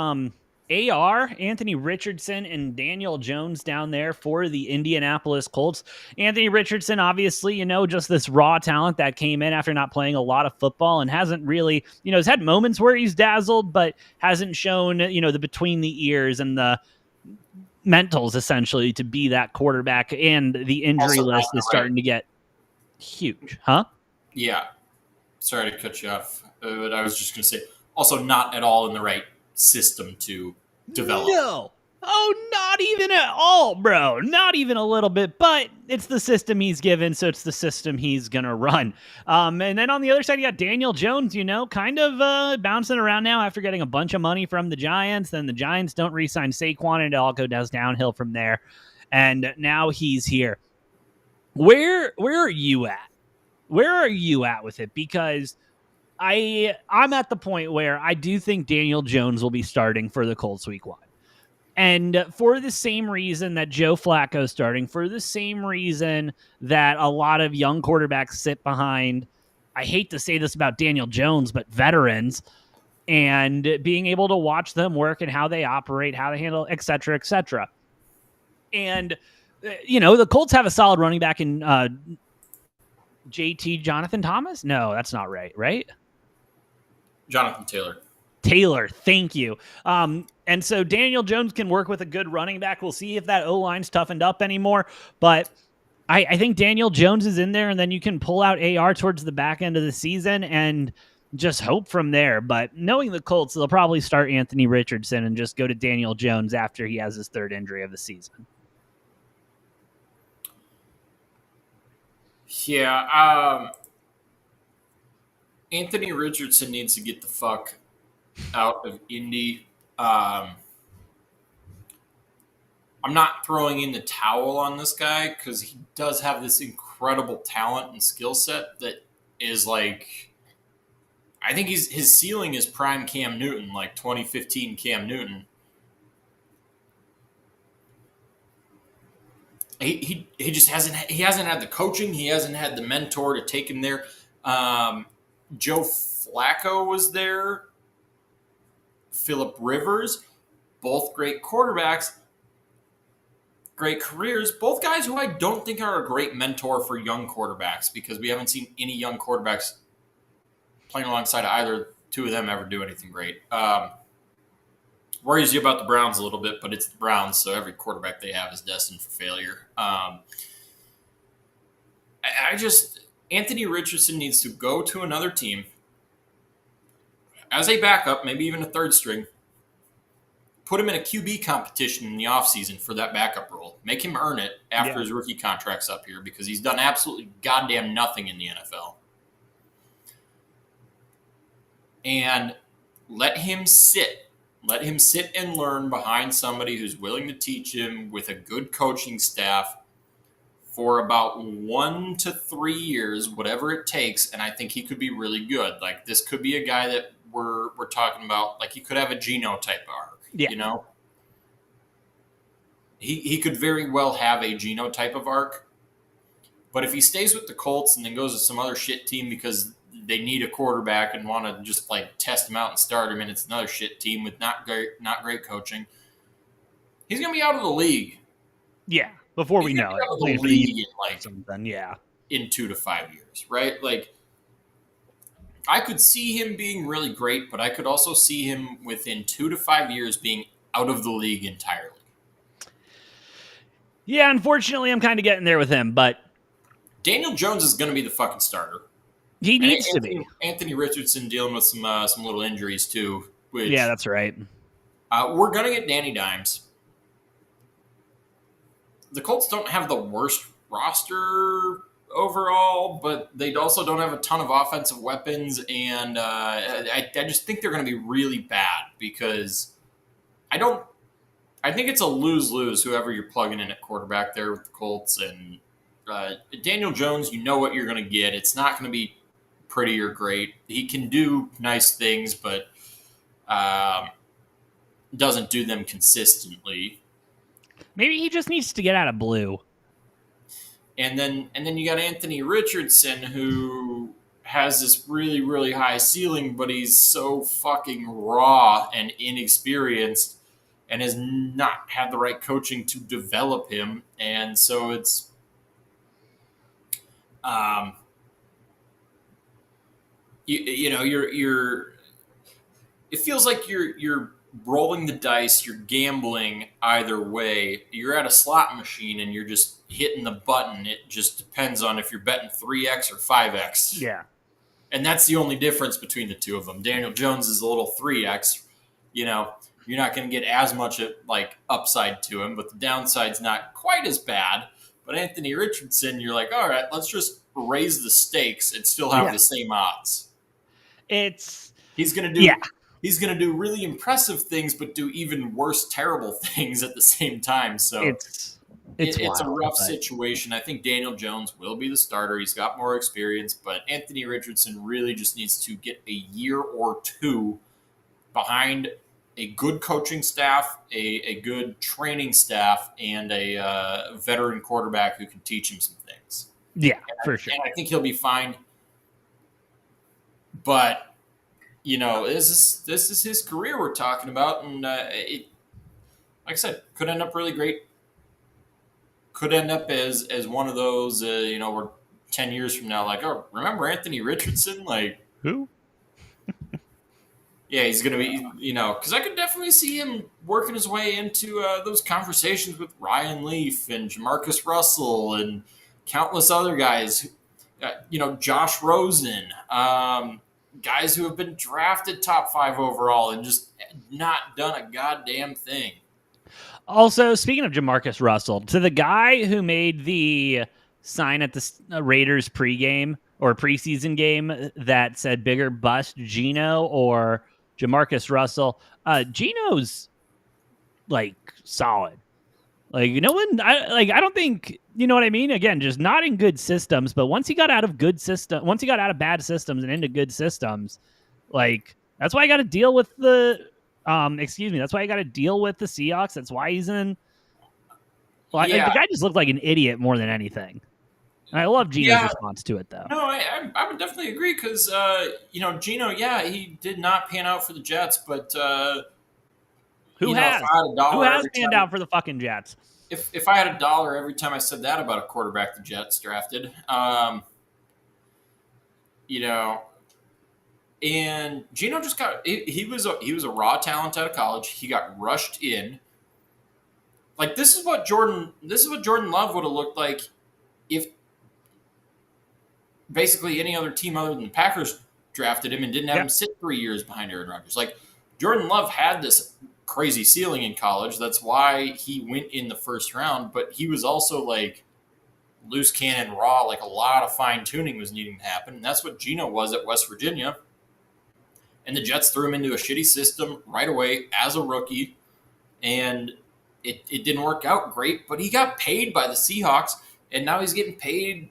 A: Anthony Richardson and Daniel Jones down there for the Indianapolis Colts. Anthony Richardson, obviously, just this raw talent that came in after not playing a lot of football and hasn't really, has had moments where he's dazzled, but hasn't shown, the between the ears and the mentals essentially to be that quarterback. And the injury list is starting to get huge, huh?
B: Yeah. Sorry to cut you off, but I was just going to say also not at all in the right system to develop.
A: Oh, not even at all, bro. Not even a little bit. But it's the system he's given, so it's the system he's gonna run. And then on the other side, you got Daniel Jones. Kind of bouncing around now after getting a bunch of money from the Giants. Then the Giants don't re-sign Saquon, and it all goes downhill from there. And now he's here. Where are you at? Where are you at with it? Because I'm at the point where I do think Daniel Jones will be starting for the Colts week 1. And for the same reason that Joe Flacco's starting, for the same reason that a lot of young quarterbacks sit behind, I hate to say this about Daniel Jones, but veterans, and being able to watch them work and how they operate, how they handle, et cetera, et cetera. And, the Colts have a solid running back in JT Jonathan Thomas? No, that's not right?
B: Jonathan
A: Taylor, thank you. And so Daniel Jones can work with a good running back. We'll see if that O-line's toughened up anymore. But I think Daniel Jones is in there, and then you can pull out AR towards the back end of the season and just hope from there. But knowing the Colts, they'll probably start Anthony Richardson and just go to Daniel Jones after he has his third injury of the season.
B: Yeah. Anthony Richardson needs to get the fuck out of Indy. I'm not throwing in the towel on this guy because he does have this incredible talent and skill set that is like, I think his ceiling is prime Cam Newton, like 2015 Cam Newton. He just hasn't had the coaching. He hasn't had the mentor to take him there. Joe Flacco was there. Phillip Rivers, both great quarterbacks, great careers. Both guys who I don't think are a great mentor for young quarterbacks because we haven't seen any young quarterbacks playing alongside either two of them ever do anything great. Worries you about the Browns a little bit, but it's the Browns, so every quarterback they have is destined for failure. Anthony Richardson needs to go to another team as a backup, maybe even a third string. Put him in a QB competition in the offseason for that backup role. Make him earn it after his rookie contract's up here because he's done absolutely goddamn nothing in the NFL. And let him sit. Let him sit and learn behind somebody who's willing to teach him with a good coaching staff for about 1 to 3 years, whatever it takes, and I think he could be really good. Like, this could be a guy that we're talking about. Like, he could have a Geno type of arc, you know? He could very well have a Geno type of arc, but if he stays with the Colts and then goes to some other shit team because they need a quarterback and want to just like test him out and start him, and it's another shit team with not great coaching, he's gonna be out of the league.
A: Yeah, before we know it,
B: the league in like
A: something. Yeah,
B: in 2 to 5 years, right? Like, I could see him being really great, but I could also see him within 2 to 5 years being out of the league entirely.
A: Yeah, unfortunately, I'm kind of getting there with him, but
B: Daniel Jones is going to be the fucking starter.
A: He needs to be.
B: Anthony Richardson dealing with some little injuries too. Which,
A: yeah, that's right.
B: We're going to get Danny Dimes. The Colts don't have the worst roster overall, but they also don't have a ton of offensive weapons, and I just think they're going to be really bad because I think it's a lose-lose whoever you're plugging in at quarterback there with the Colts. And Daniel Jones, you know what you're going to get. It's not going to be pretty or great. He can do nice things, but doesn't do them consistently.
A: Maybe he just needs to get out of blue.
B: And then you got Anthony Richardson, who has this really, really high ceiling, but he's so fucking raw and inexperienced and has not had the right coaching to develop him. And so it's you're it feels like you're rolling the dice, you're gambling either way. You're at a slot machine and you're just hitting the button. It just depends on if you're betting 3x or 5x.
A: Yeah.
B: And that's the only difference between the two of them. Daniel Jones is a little 3x, you're not going to get as much like upside to him, but the downside's not quite as bad. But Anthony Richardson, you're like, all right, let's just raise the stakes and still have the same odds. He's going to do he's going to do really impressive things, but do even worse, terrible things at the same time. So it's a rough situation. I think Daniel Jones will be the starter. He's got more experience, but Anthony Richardson really just needs to get a year or two behind a good coaching staff, a good training staff, and a veteran quarterback who can teach him some things.
A: Yeah, for sure.
B: And I think he'll be fine. But, this is his career we're talking about. And like I said, could end up really great. Could end up as one of those, we're 10 years from now, like, oh, remember Anthony Richardson? Like,
A: who?
B: Yeah, he's going to be, because I could definitely see him working his way into those conversations with Ryan Leaf and Jamarcus Russell and countless other guys, Josh Rosen, guys who have been drafted top 5 overall and just not done a goddamn thing.
A: Also, speaking of Jamarcus Russell, to the guy who made the sign at the Raiders pregame or preseason game that said bigger bust, Geno or Jamarcus Russell, Geno's like solid. Like, I don't think, you know what I mean? Again, just not in good systems, but once he got out of bad systems and into good systems, like, that's why I got to deal with that's why I got to deal with the Seahawks. That's why he's in. Like, the guy just looked like an idiot more than anything. And I love Geno's response to it, though.
B: No, I would definitely agree because, Geno, he did not pan out for the Jets, but
A: who has panned out for the fucking Jets?
B: If I had $1 every time I said that about a quarterback the Jets drafted, and Geno just he was a raw talent out of college. He got rushed in. Like, this is what Jordan Love would have looked like if basically any other team other than the Packers drafted him and didn't have him sit 3 years behind Aaron Rodgers. Like, Jordan Love had this crazy ceiling in college. That's why he went in the first round, but he was also like loose cannon raw, like a lot of fine tuning was needing to happen. And that's what Geno was at West Virginia. And the Jets threw him into a shitty system right away as a rookie. And it didn't work out great, but he got paid by the Seahawks, and now he's getting paid.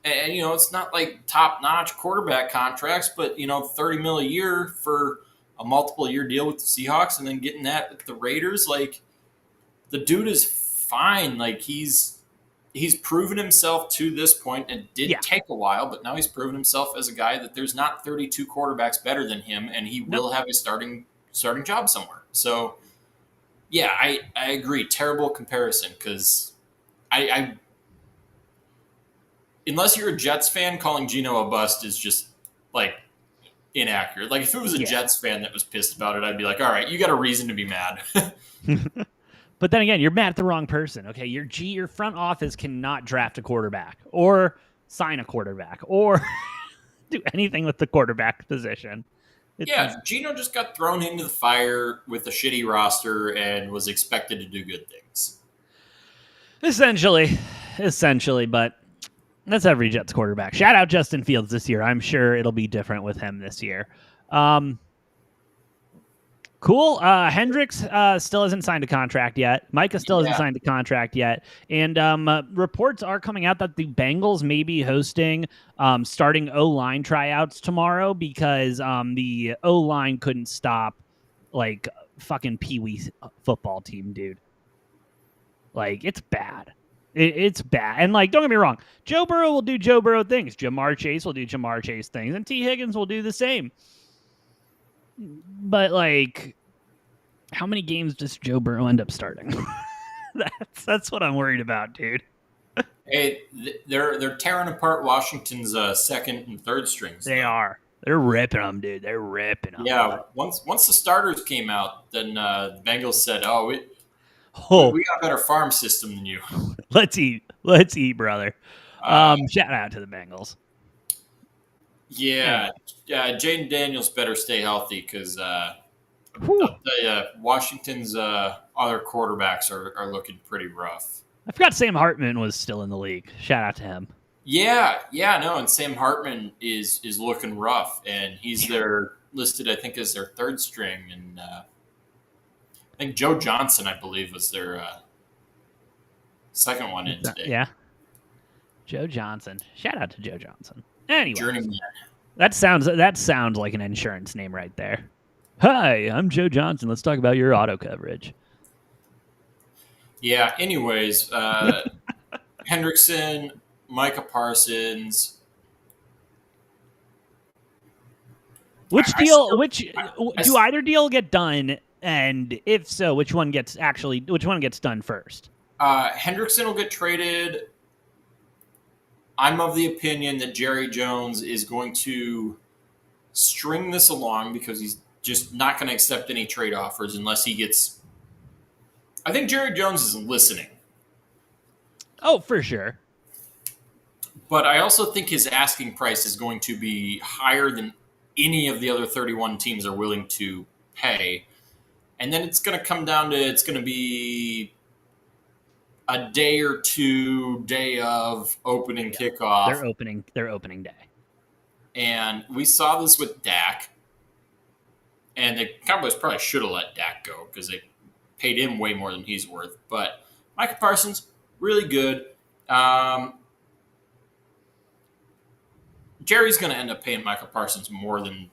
B: And, it's not like top-notch quarterback contracts, but, $30 million a year for a multiple-year deal with the Seahawks and then getting that with the Raiders. Like, the dude is fine. Like, he's proven himself to this point. It did take a while, but now he's proven himself as a guy that there's not 32 quarterbacks better than him, and he will have a starting job somewhere. So, yeah, I agree. Terrible comparison because I unless you're a Jets fan, calling Geno a bust is just, like, inaccurate. Like, if it was a Jets fan that was pissed about it, I'd be like, all right, you got a reason to be mad.
A: But then again, you're mad at the wrong person. Okay, your front office cannot draft a quarterback or sign a quarterback or do anything with the quarterback position.
B: Geno just got thrown into the fire with a shitty roster and was expected to do good things.
A: Essentially, but that's every Jets quarterback. Shout out Justin Fields this year. I'm sure it'll be different with him this year. Cool. Hendricks still hasn't signed a contract yet. Micah still hasn't signed a contract yet. And reports are coming out that the Bengals may be hosting starting O-line tryouts tomorrow because the O-line couldn't stop, like, fucking Pee-wee football team, dude. Like, it's bad. It's bad. And, like, don't get me wrong. Joe Burrow will do Joe Burrow things. Jamar Chase will do Jamar Chase things. And T. Higgins will do the same. But, like, how many games does Joe Burrow end up starting? That's what I'm worried about, dude.
B: Hey, they're tearing apart Washington's second and third strings.
A: They are. They're ripping them, dude. They're ripping them.
B: Yeah, once the starters came out, then the Bengals said, we got a better farm system than you.
A: Let's eat, brother. Shout out to the Bengals.
B: Yeah, Jaden Daniels better stay healthy because
A: Whew.
B: I'll tell you, Washington's other quarterbacks are looking pretty rough.
A: I forgot Sam Hartman was still in the league. Shout out to him.
B: Yeah, no, and Sam Hartman is looking rough, and he's their listed, I think, as their third string, and I think Joe Johnson, I believe, was their second one in today.
A: Yeah. Joe Johnson. Shout out to Joe Johnson. Anyway,
B: Journeyman.
A: that sounds like an insurance name right there. Hi, I'm Joe Johnson. Let's talk about your auto coverage.
B: Yeah. Anyways, Hendrickson, Micah Parsons.
A: Which do either deal get done? And if so, which one gets done first?
B: Hendrickson will get traded. I'm of the opinion that Jerry Jones is going to string this along because he's just not going to accept any trade offers unless he gets. I think Jerry Jones is listening.
A: Oh, for sure.
B: But I also think his asking price is going to be higher than any of the other 31 teams are willing to pay. And then it's going to come down to it's going to be a day or two, day of opening kickoff.
A: Their opening day.
B: And we saw this with Dak. And the Cowboys probably should have let Dak go because they paid him way more than he's worth. But Micah Parsons, really good. Jerry's going to end up paying Micah Parsons more than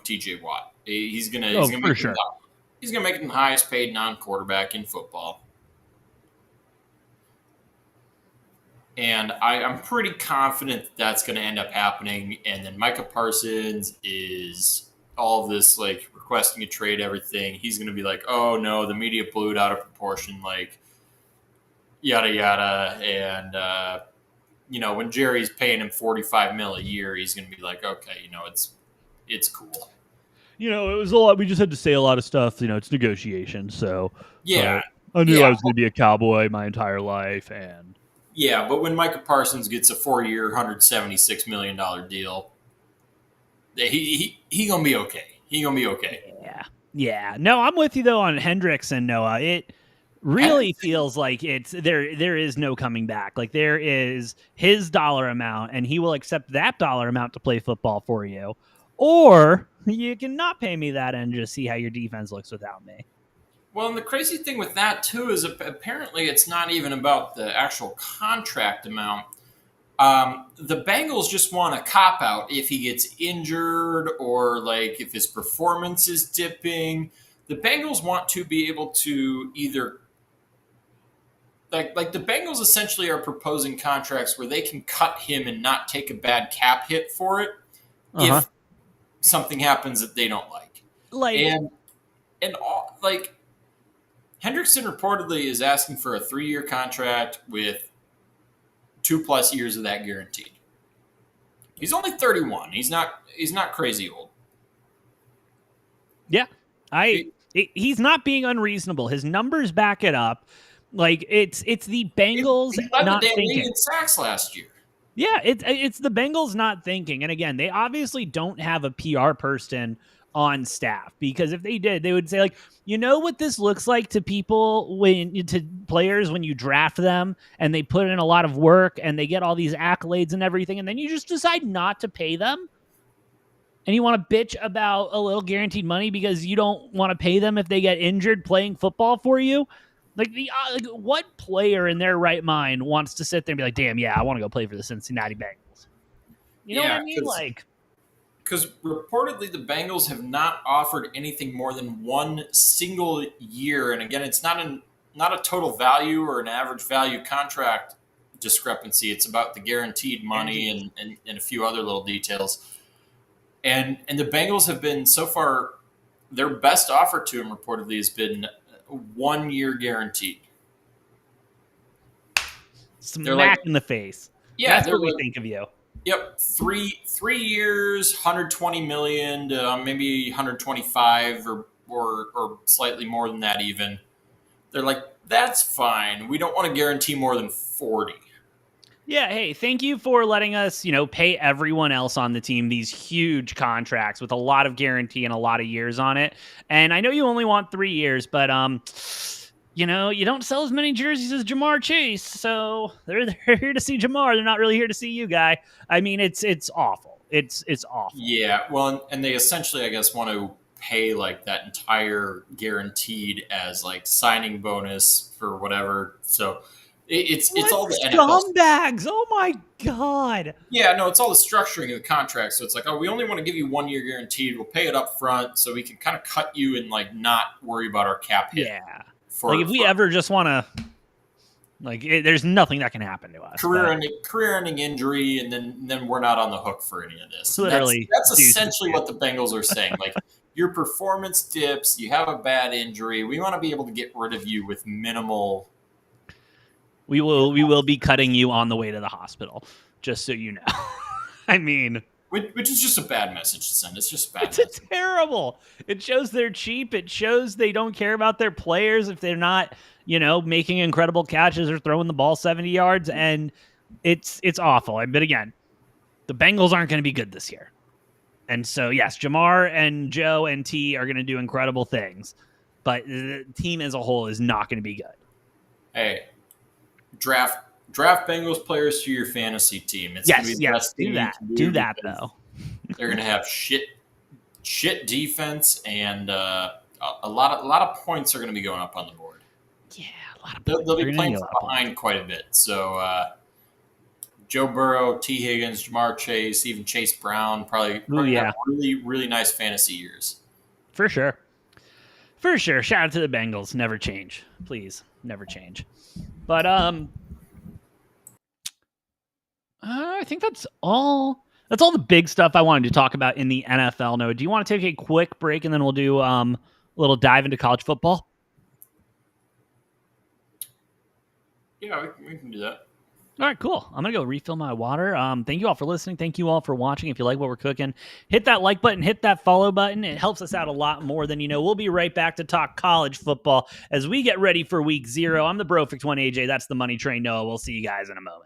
B: T.J. Watt. He's going to make
A: sure.
B: He's going to make him the highest paid non-quarterback in football. And I'm pretty confident that's going to end up happening. And then Micah Parsons is all of this, like, requesting a trade, everything. He's going to be like, oh, no, the media blew it out of proportion, like, yada, yada. And, when Jerry's paying him $45 million a year, he's going to be like, okay, it's cool.
A: It was a lot. We just had to say a lot of stuff. It's negotiation. So
B: yeah,
A: I knew I was going to be a Cowboy my entire life. And
B: yeah, but when Micah Parsons gets a 4-year, $176 million deal, he gonna be okay. He gonna be okay.
A: Yeah. No, I'm with you though on Hendrickson, Noah. It really feels like it's there is no coming back. Like there is his dollar amount, and he will accept that dollar amount to play football for you. Or you can not pay me that and just see how your defense looks without me.
B: Well, and the crazy thing with that, too, is apparently it's not even about the actual contract amount. The Bengals just want a cop-out if he gets injured or, like, if his performance is dipping. The Bengals want to be able to either like the Bengals essentially are proposing contracts where they can cut him and not take a bad cap hit for it if something happens that they don't like. And all, like, Hendrickson reportedly is asking for a 3-year contract with 2+ years of that guaranteed. He's only 31. He's not crazy old.
A: Yeah. He's not being unreasonable. His numbers back it up. Like it's the Bengals not thinking.
B: In sacks last year.
A: Yeah, it's the Bengals not thinking. And again, they obviously don't have a PR person on staff, because if they did, they would say, like, what this looks like to people to players when you draft them and they put in a lot of work and they get all these accolades and everything, and then you just decide not to pay them. And you want to bitch about a little guaranteed money because you don't want to pay them if they get injured playing football for you. Like, what player in their right mind wants to sit there and be like, damn, yeah, I want to go play for the Cincinnati Bengals? You know what I mean?
B: Because reportedly the Bengals have not offered anything more than one single year. And again, it's not a total value or an average value contract discrepancy. It's about the guaranteed money and a few other little details. And the Bengals have been, so far, their best offer to him reportedly has been 1 year guaranteed.
A: Smack in the face.
B: Yeah,
A: that's what we think of you.
B: Yep, 3 years, $120 million to maybe 125 or slightly more than that even. They're like, that's fine. We don't want to guarantee more than 40.
A: Yeah, hey, thank you for letting us, pay everyone else on the team these huge contracts with a lot of guarantee and a lot of years on it. And I know you only want 3 years, but you don't sell as many jerseys as Jamar Chase, so they're here to see Jamar. They're not really here to see you, guy. I mean, it's awful. It's awful.
B: Yeah, well, and they essentially, I guess, want to pay like that entire guaranteed as like signing bonus for whatever. So it's
A: What
B: all the NFL.
A: scumbags? Oh my god.
B: Yeah, no, it's all the structuring of the contract. So it's like, oh, we only want to give you 1 year guaranteed. We'll pay it up front so we can kind of cut you and like not worry about our cap hit.
A: Yeah. Like
B: For
A: if we ever just want to there's nothing that can happen to us.
B: career-ending injury, and then we're not on the hook for any of this. And
A: Literally,
B: that's essentially what the Bengals are saying. Like your performance dips, you have a bad injury. We want to be able to get rid of you with minimal.
A: We will be cutting you on the way to the hospital, just so you know. I mean,
B: which is just a bad message to send. It's just a bad.
A: It's terrible. It shows they're cheap. It shows they don't care about their players if they're not, making incredible catches or throwing the ball 70 yards. And it's awful. But again, the Bengals aren't going to be good this year. And so, yes, Jamar and Joe and T are going to do incredible things. But the team as a whole is not going to be good.
B: Hey, draft Bengals players to your fantasy team. It's
A: yes,
B: gonna be the best thing
A: do that.
B: You can
A: do that, though.
B: They're going to have shit defense, and a lot of points are going to be going up on the board.
A: Yeah, a lot of points.
B: They'll be playing from behind quite a bit. So Joe Burrow, T. Higgins, Jamar Chase, even Chase Brown probably have really, really nice fantasy years.
A: For sure. For sure. Shout out to the Bengals. Never change. Please, never change. But I think that's all. That's all the big stuff I wanted to talk about in the NFL. Noah, do you want to take a quick break and then we'll do a little dive into college football?
B: Yeah, we can do that.
A: All right, cool. I'm going to go refill my water. Thank you all for listening. Thank you all for watching. If you like what we're cooking, hit that like button, hit that follow button. It helps us out a lot more than you know. We'll be right back to talk college football as we get ready for week 0. I'm the Brofix one, AJ. That's the Money Train, Noah. We'll see you guys in a moment.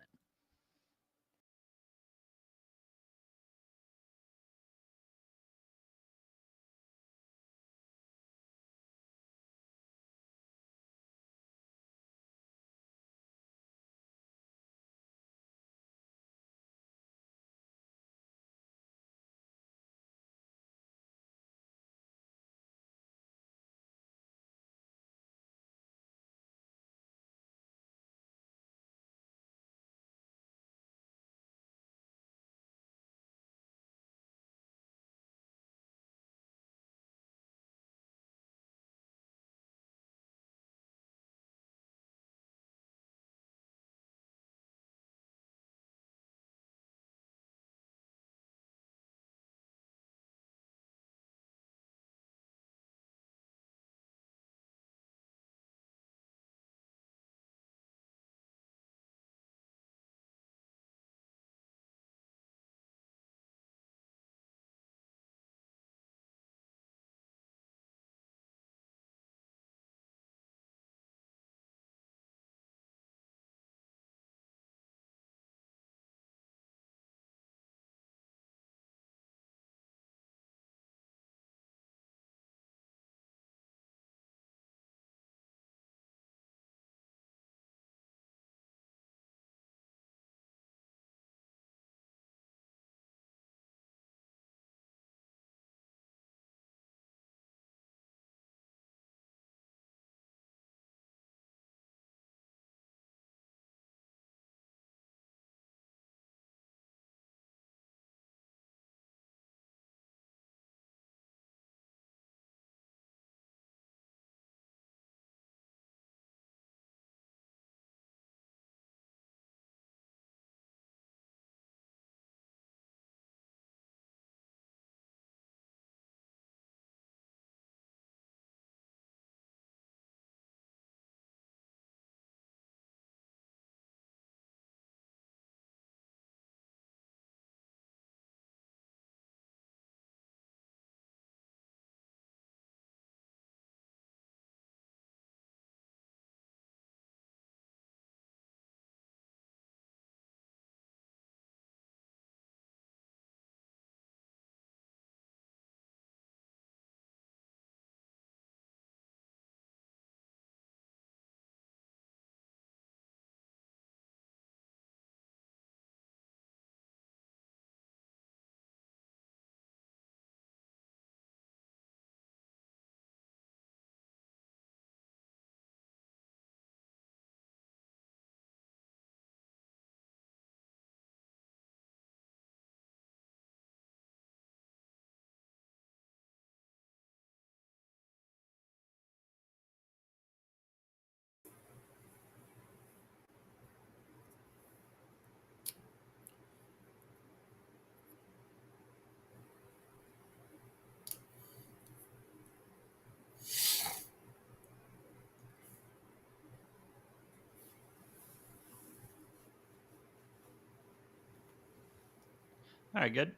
A: All right, good.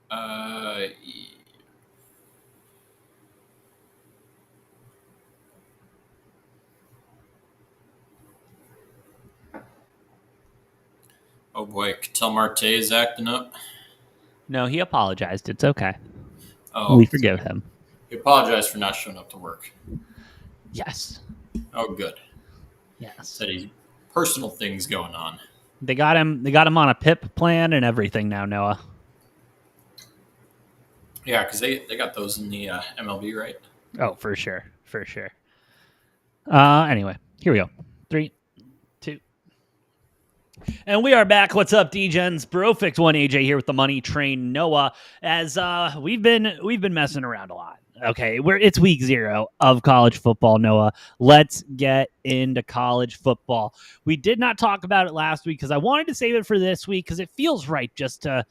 B: Uh, oh boy, Cattell Marte is acting up.
A: No, he apologized. It's okay.
B: Oh,
A: We forgive him.
B: he apologized for not showing up to work.
A: Yes.
B: Oh, good.
A: Yes.
B: Said he personal things going on.
A: They got him. They got him on a PIP plan and everything now, Noah.
B: Yeah, because they got those in the MLB, right?
A: Oh, for sure. For sure. Anyway, here we go. 3, 2. And we are back. What's up, D-Gens? Brofix1 AJ here with the Money Train Noah. As we've been messing around a lot. Okay, it's week 0 of college football, Noah. Let's get into college football. We did not talk about it last week because I wanted to save it for this week because it feels right just to,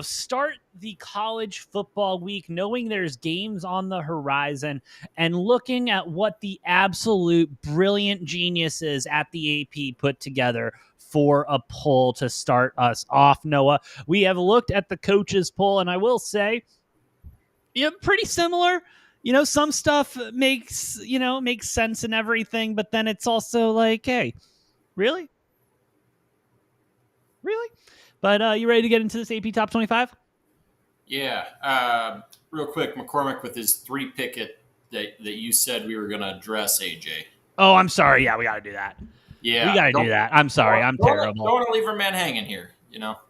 A: start the college football week knowing there's games on the horizon and looking at what the absolute brilliant geniuses at the AP put together for a poll to start us off, Noah. We have looked at the coaches poll, and I will say, pretty similar. Some stuff makes sense and everything, but then it's also like, hey, really? But you ready to get into this AP Top 25?
B: Yeah. Real quick, McCormick with his 3 pick that you said we were going to address, AJ.
A: Oh, I'm sorry. Yeah, we got to do that.
B: Yeah.
A: We got to do that. I'm sorry. I'm terrible.
B: Don't want to leave our man hanging here,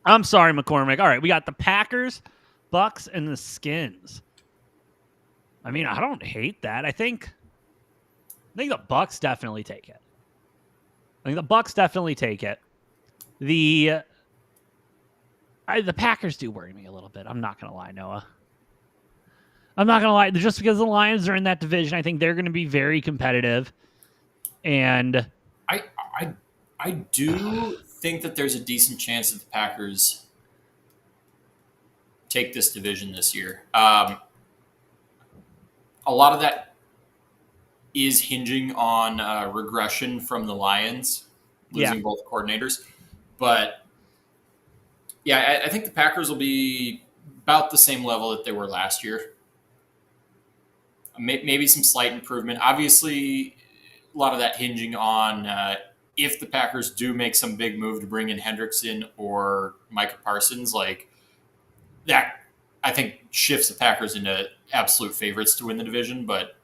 A: I'm sorry, McCormick. All right, we got the Packers, Bucks, and the Skins. I mean, I don't hate that. I think the Bucks definitely take it. The Packers do worry me a little bit. I'm not going to lie, Noah. I'm not going to lie. Just because the Lions are in that division, I think they're going to be very competitive. And
B: I do think that there's a decent chance that the Packers take this division this year. A lot of that is hinging on regression from the Lions, losing both coordinators. But yeah, I think the Packers will be about the same level that they were last year. Maybe some slight improvement. Obviously, a lot of that hinging on if the Packers do make some big move to bring in Hendrickson or Micah Parsons, like that, I think shifts the Packers into absolute favorites to win the division. But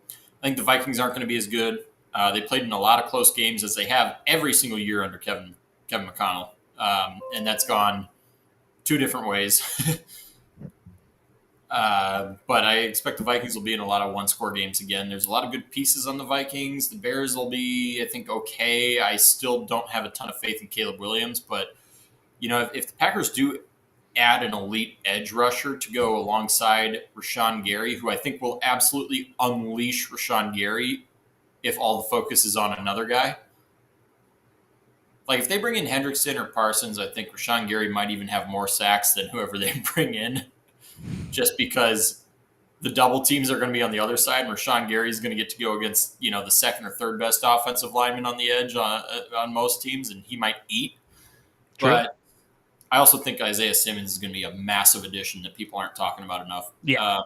B: I think the Vikings aren't going to be as good. They played in a lot of close games as they have every single year under Kevin McConnell. And that's gone 2 different ways. But I expect the Vikings will be in a lot of one-score games again. There's a lot of good pieces on the Vikings. The Bears will be, I think, okay. I still don't have a ton of faith in Caleb Williams. But, if the Packers do add an elite edge rusher to go alongside Rashawn Gary, who I think will absolutely unleash Rashawn Gary if all the focus is on another guy. Like, if they bring in Hendrickson or Parsons, I think Rashawn Gary might even have more sacks than whoever they bring in, just because the double teams are going to be on the other side, and Rashawn Gary is going to get to go against, the second or third best offensive lineman on the edge on most teams, and he might eat.
A: True.
B: But I also think Isaiah Simmons is going to be a massive addition that people aren't talking about enough.
A: Yeah.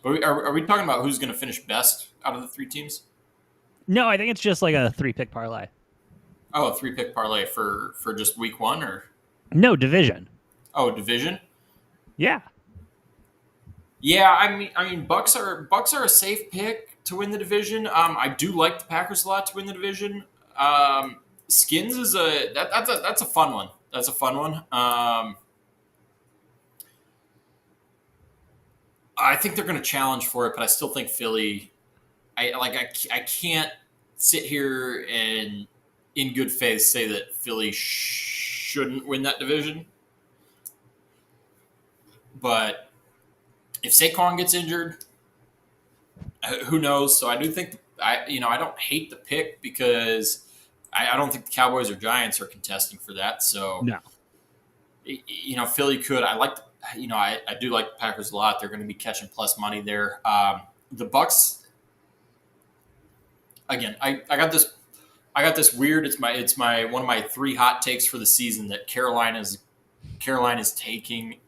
B: But are we talking about who's going to finish best out of the 3 teams?
A: No, I think it's just like a 3-pick parlay.
B: Oh, a 3-pick parlay for just week 1 or?
A: No, division.
B: Oh, division?
A: Yeah.
B: Yeah, I mean, Bucks are a safe pick to win the division. I do like the Packers a lot to win the division. Skins is that's a fun one. That's a fun one. I think they're going to challenge for it, but I still think Philly. I can't sit here and in good faith say that Philly shouldn't win that division. But if Saquon gets injured, who knows? So I do think I don't hate the pick because I don't think the Cowboys or Giants are contesting for that. So
A: no,
B: Philly could. I do like the Packers a lot. They're going to be catching plus money there. The Bucks, again, I got this weird. It's my one of my 3 hot takes for the season that Carolina's Carolina's taking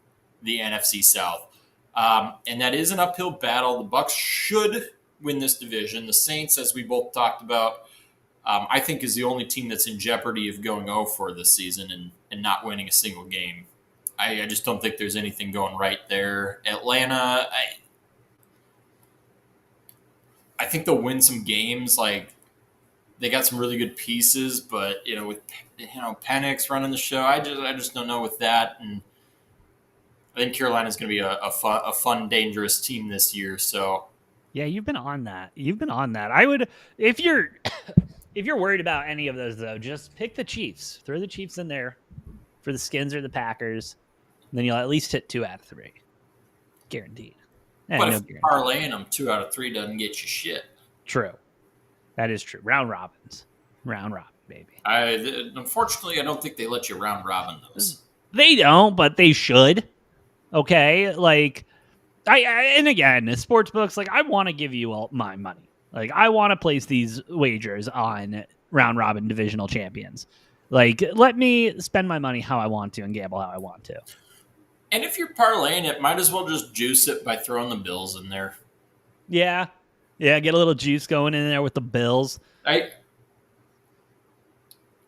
B: the NFC South. And that is an uphill battle. The Bucs should win this division. The Saints, as we both talked about, I think is the only team that's in jeopardy of going 0-4 this season and not winning a single game. I just don't think there's anything going right there. Atlanta, I think they'll win some games. Like, they got some really good pieces, but with Penix running the show, I just don't know with that. And I think Carolina's going to be a fun, dangerous team this year. So
A: yeah, you've been on that. I would, if you're worried about any of those though, just pick the Chiefs. Throw the Chiefs in there for the Skins or the Packers. And then you'll at least hit 2 out of 3, guaranteed.
B: But if parlaying them 2 out of 3 doesn't get you shit.
A: True. That is true. Round robins, baby.
B: Unfortunately, I don't think they let you round robin those.
A: They don't, but they should. Okay, like and again, sports books, like I want to give you all my money. Like I want to place these wagers on round robin divisional champions. Like let me spend my money how I want to and gamble how I want to.
B: And if you're parlaying it, might as well just juice it by throwing the Bills in there.
A: Yeah, get a little juice going in there with the Bills.
B: I'm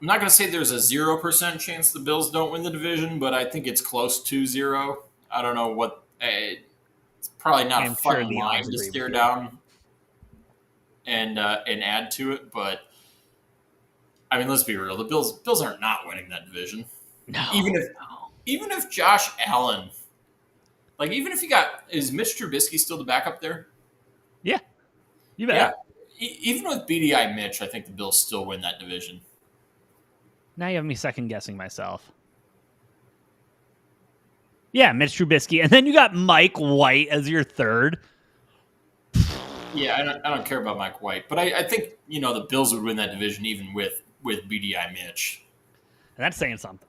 B: not going to say there's a 0% chance the Bills don't win the division, but I think it's close to 0. I don't know what. It's probably not a fun line to stare down and add to it, but I mean, let's be real. The Bills aren't not winning that division.
A: No,
B: even if Josh Allen, like even if is Mitch Trubisky still the backup there?
A: Yeah, you bet.
B: Yeah, even with BDI Mitch, I think the Bills still win that division.
A: Now you have me second guessing myself. Yeah, Mitch Trubisky, and then you got Mike White as your third.
B: Yeah, I don't care about Mike White, but I think the Bills would win that division even with BDI Mitch.
A: And that's saying something.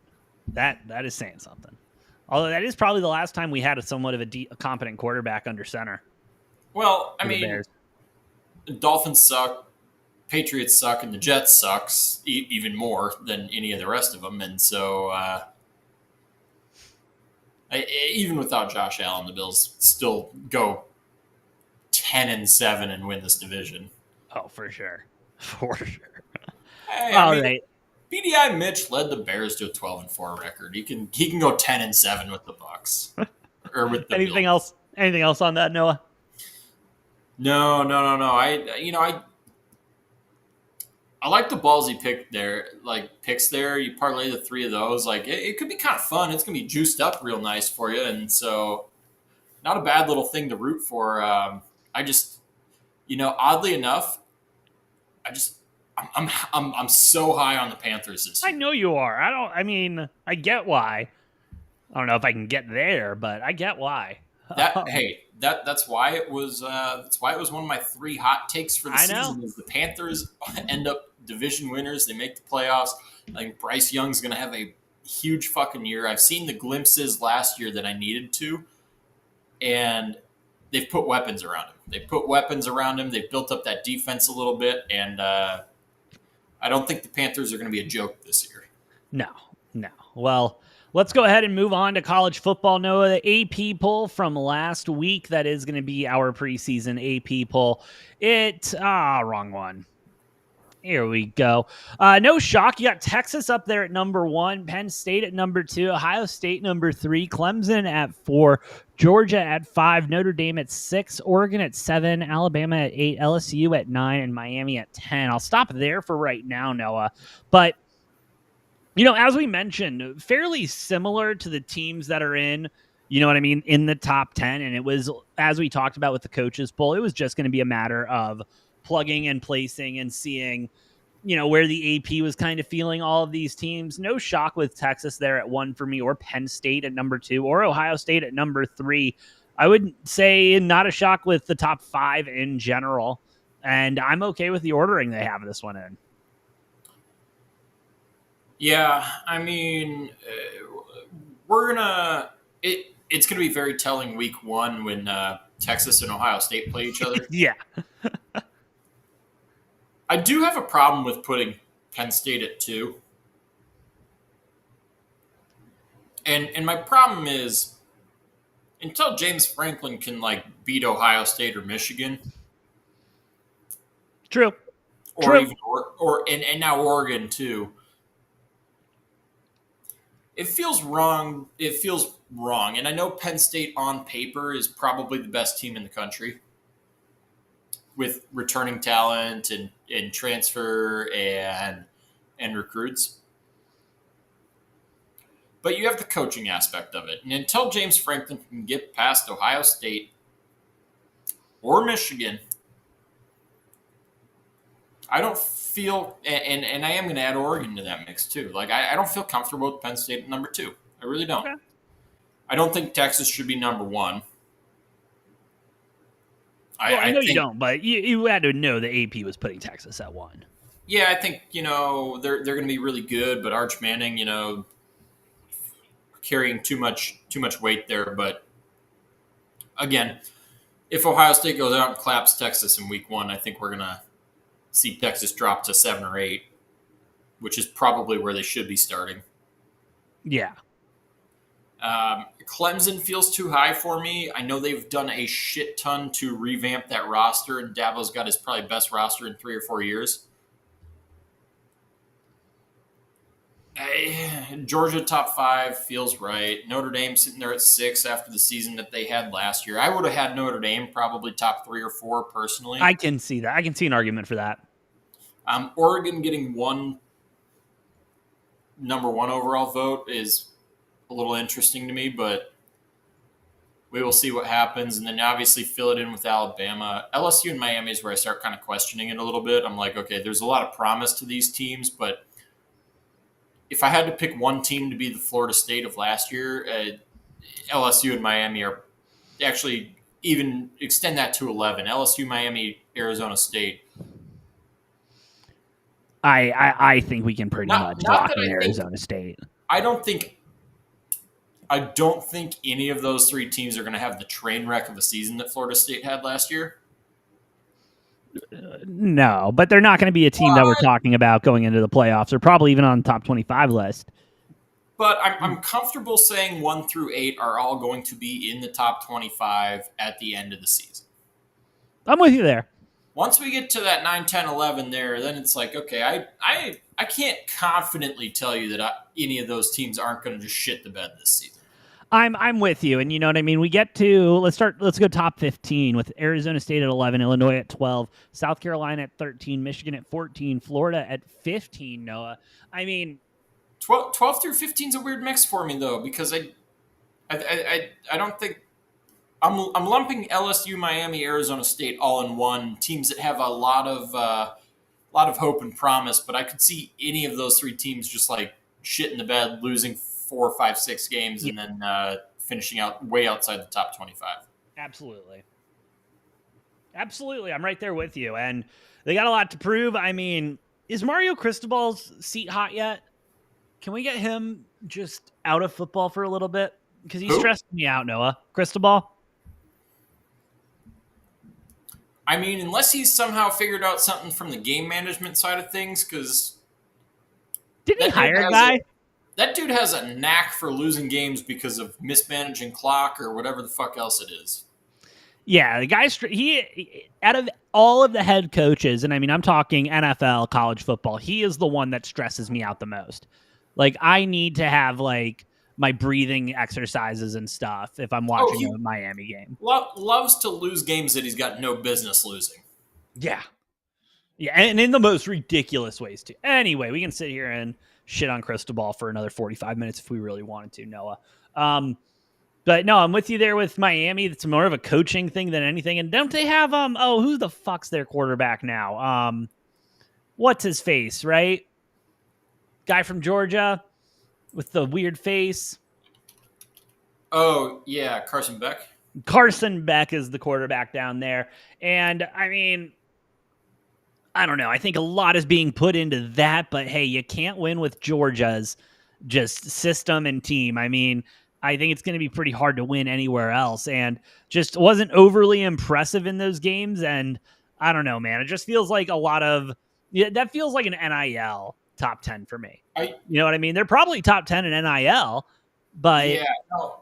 A: That is saying something. Although that is probably the last time we had a somewhat of a competent quarterback under center.
B: Well, I mean, the Dolphins suck, Patriots suck, and the Jets sucks even more than any of the rest of them. And so even without Josh Allen, the Bills still go 10-7 and win this division.
A: Oh, for sure. For sure.
B: Hey, All right. BDI Mitch led the Bears to a 12-4 record. He can go 10-7 with the Bucs. Or with the
A: Anything
B: Bills.
A: else? Anything else on that, Noah?
B: No. I like the ballsy pick there, like picks there. You parlay the 3 of those. Like it could be kind of fun. It's gonna be juiced up real nice for you, and so not a bad little thing to root for. I just, oddly enough, I'm so high on the Panthers this year.
A: I know you are. I get why. I don't know if I can get there, but I get why.
B: That's why it was one of my 3 hot takes for the season. Is the Panthers end up division winners? They make the playoffs. I think Bryce Young's going to have a huge fucking year. I've seen the glimpses last year that I needed to, and they've put weapons around him. They've built up that defense a little bit, and I don't think the Panthers are going to be a joke this year.
A: No. Well, let's go ahead and move on to college football, Noah. The AP poll from last week, that is going to be our preseason AP poll. Wrong one. Here we go. No shock. You got Texas up there at number 1, Penn State at number 2, Ohio State number 3, Clemson at 4, Georgia at 5, Notre Dame at 6, Oregon at 7, Alabama at 8, LSU at 9, and Miami at 10. I'll stop there for right now, Noah. But as we mentioned, fairly similar to the teams that are in, in the top 10. And it was, as we talked about with the coaches poll, it was just going to be a matter of plugging and placing and seeing, where the AP was kind of feeling all of these teams. No shock with Texas there at 1 for me, or Penn State at number 2, or Ohio State at number 3. I would say not a shock with the top 5 in general. And I'm okay with the ordering they have this one in.
B: Yeah, I mean, it's going to be very telling week 1 when Texas and Ohio State play each other.
A: Yeah.
B: I do have a problem with putting Penn State at 2. And my problem is until James Franklin can like beat Ohio State or Michigan,
A: True.
B: or
A: True.
B: even and now Oregon too. It feels wrong. It feels wrong. And I know Penn State on paper is probably the best team in the country with returning talent and transfer and recruits. But you have the coaching aspect of it. And until James Franklin can get past Ohio State or Michigan, I don't feel, and I am going to add Oregon to that mix too. Like, I don't feel comfortable with Penn State at number 2. I really don't.
A: Okay.
B: I don't think Texas should be number 1.
A: I know you don't, but you had to know the AP was putting Texas at 1.
B: Yeah, I think, they're going to be really good, but Arch Manning, carrying too much weight there. But again, if Ohio State goes out and claps Texas in week 1, I think we're going to see Texas drop to 7 or 8, which is probably where they should be starting.
A: Yeah.
B: Clemson feels too high for me. I know they've done a shit ton to revamp that roster, and Dabo's got his probably best roster in 3 or 4 years. Georgia top 5 feels right. Notre Dame sitting there at 6 after the season that they had last year. I would have had Notre Dame probably top 3 or 4 personally.
A: I can see that. I can see an argument for that.
B: Oregon getting number 1 overall vote is a little interesting to me, but we will see what happens. And then obviously fill it in with Alabama. LSU and Miami is where I start kind of questioning it a little bit. I'm like, okay, there's a lot of promise to these teams, but if I had to pick one team to be the Florida State of last year, LSU and Miami are actually even extend that to 11. LSU, Miami, Arizona State.
A: I think we can pretty much lock in Arizona State.
B: I don't think any of those 3 teams are going to have the train wreck of a season that Florida State had last year.
A: No, but they're not going to be a team that we're talking about going into the playoffs, or probably even on the top 25 list.
B: But I'm comfortable saying 1 through 8 are all going to be in the top 25 at the end of the season.
A: I'm with you there.
B: Once we get to that 9, 10, 11 there, then it's like, okay, I can't confidently tell you that any of those teams aren't going to just shit the bed this season.
A: I'm with you, and you know what I mean. We get to let's go top 15 with Arizona State at 11, Illinois at 12, South Carolina at 13, Michigan at 14, Florida at 15. Noah, I mean,
B: 12 through 15 is a weird mix for me though, because I don't think I'm lumping LSU, Miami, Arizona State all in one, teams that have a lot of hope and promise, but I could see any of those 3 teams just like shit in the bed, losing 4, 5, 6 games, and then finishing out way outside the top 25.
A: Absolutely. I'm right there with you, and they got a lot to prove. I mean, is Mario Cristobal's seat hot yet? Can we get him just out of football for a little bit? Because he's stressing me out, Noah. Cristobal?
B: I mean, unless he's somehow figured out something from the game management side of things, because
A: didn't he hire a guy?
B: That dude has a knack for losing games because of mismanaging clock or whatever the fuck else it is.
A: Yeah, the guy's he out of all of the head coaches, and I mean, I'm talking NFL, college football, he is the one that stresses me out the most. Like, I need to have like my breathing exercises and stuff if I'm watching a Miami game.
B: Loves to lose games that he's got no business losing.
A: Yeah. Yeah, and in the most ridiculous ways too. Anyway, we can sit here and shit on Cristobal for another 45 minutes if we really wanted to, Noah. But no, I'm with you there with Miami. It's more of a coaching thing than anything. And don't they have who the fuck's their quarterback now? What's his face, right? Guy from Georgia with the weird face.
B: Oh, yeah, Carson Beck.
A: Carson Beck is the quarterback down there. And I mean, I don't know. I think a lot is being put into that, but hey, you can't win with Georgia's just system and team. I mean, I think it's going to be pretty hard to win anywhere else, and just wasn't overly impressive in those games. And I don't know, man. It just feels like that feels like an NIL top 10 for me. You know what I mean? They're probably top 10 in NIL, But
B: Yeah, no,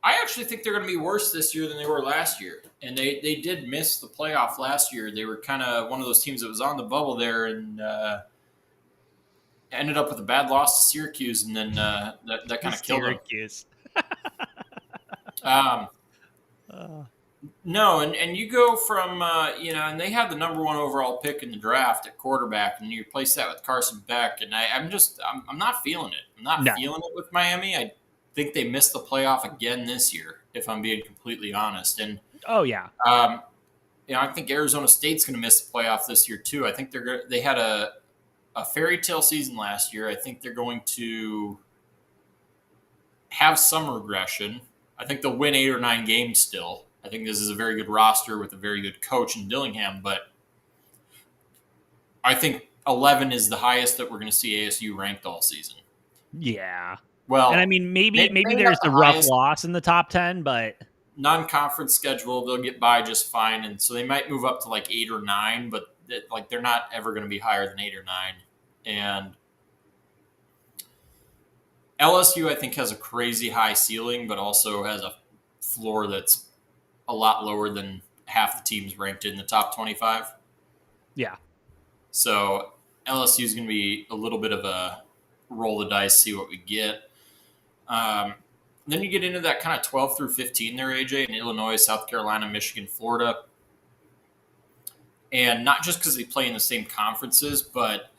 B: I actually think they're going to be worse this year than they were last year. And they did miss the playoff last year. They were kind of one of those teams that was on the bubble there and ended up with a bad loss to Syracuse, and then that kind of killed them.
A: Syracuse.
B: Um,
A: Uh,
B: no, and you go from and they had the number one overall pick in the draft at quarterback, and you replace that with Carson Beck, and I'm not feeling it. I'm not
A: No.
B: feeling it with Miami. I think they missed the playoff again this year, if I'm being completely honest. And
A: oh yeah.
B: I think Arizona State's going to miss the playoff this year too. I think they had a fairy tale season last year. I think they're going to have some regression. I think they'll win 8 or 9 games still. I think this is a very good roster with a very good coach in Dillingham, but I think 11 is the highest that we're going to see ASU ranked all season.
A: Yeah.
B: Well,
A: and I mean, maybe there's a rough loss in the top 10, but
B: non-conference schedule, they'll get by just fine, and so they might move up to like 8 or 9, but they're not ever going to be higher than 8 or 9. And LSU, I think, has a crazy high ceiling, but also has a floor that's a lot lower than half the teams ranked in the top 25.
A: Yeah.
B: So LSU is going to be a little bit of a roll the dice, see what we get. Then you get into that kind of 12 through 15 there, AJ, in Illinois, South Carolina, Michigan, Florida. And not just because they play in the same conferences, but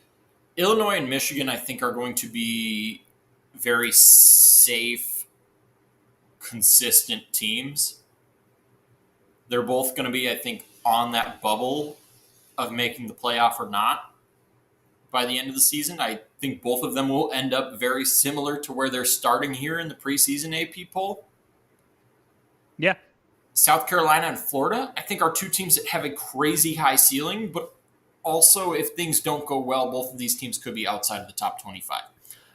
B: Illinois and Michigan, I think, are going to be very safe, consistent teams. They're both going to be, I think, on that bubble of making the playoff or not by the end of the season. I think both of them will end up very similar to where they're starting here in the preseason AP poll.
A: Yeah.
B: South Carolina and Florida, I think, are two teams that have a crazy high ceiling, but also if things don't go well, both of these teams could be outside of the top 25.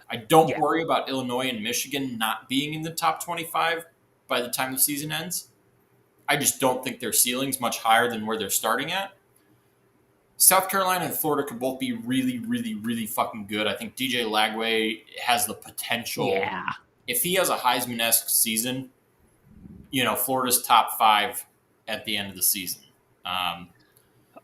B: I don't worry about Illinois and Michigan not being in the top 25 by the time the season ends. I just don't think their ceiling's much higher than where they're starting at. South Carolina and Florida could both be really, really, really fucking good. I think DJ Lagway has the potential.
A: Yeah.
B: If he has a Heisman-esque season, Florida's top 5 at the end of the season.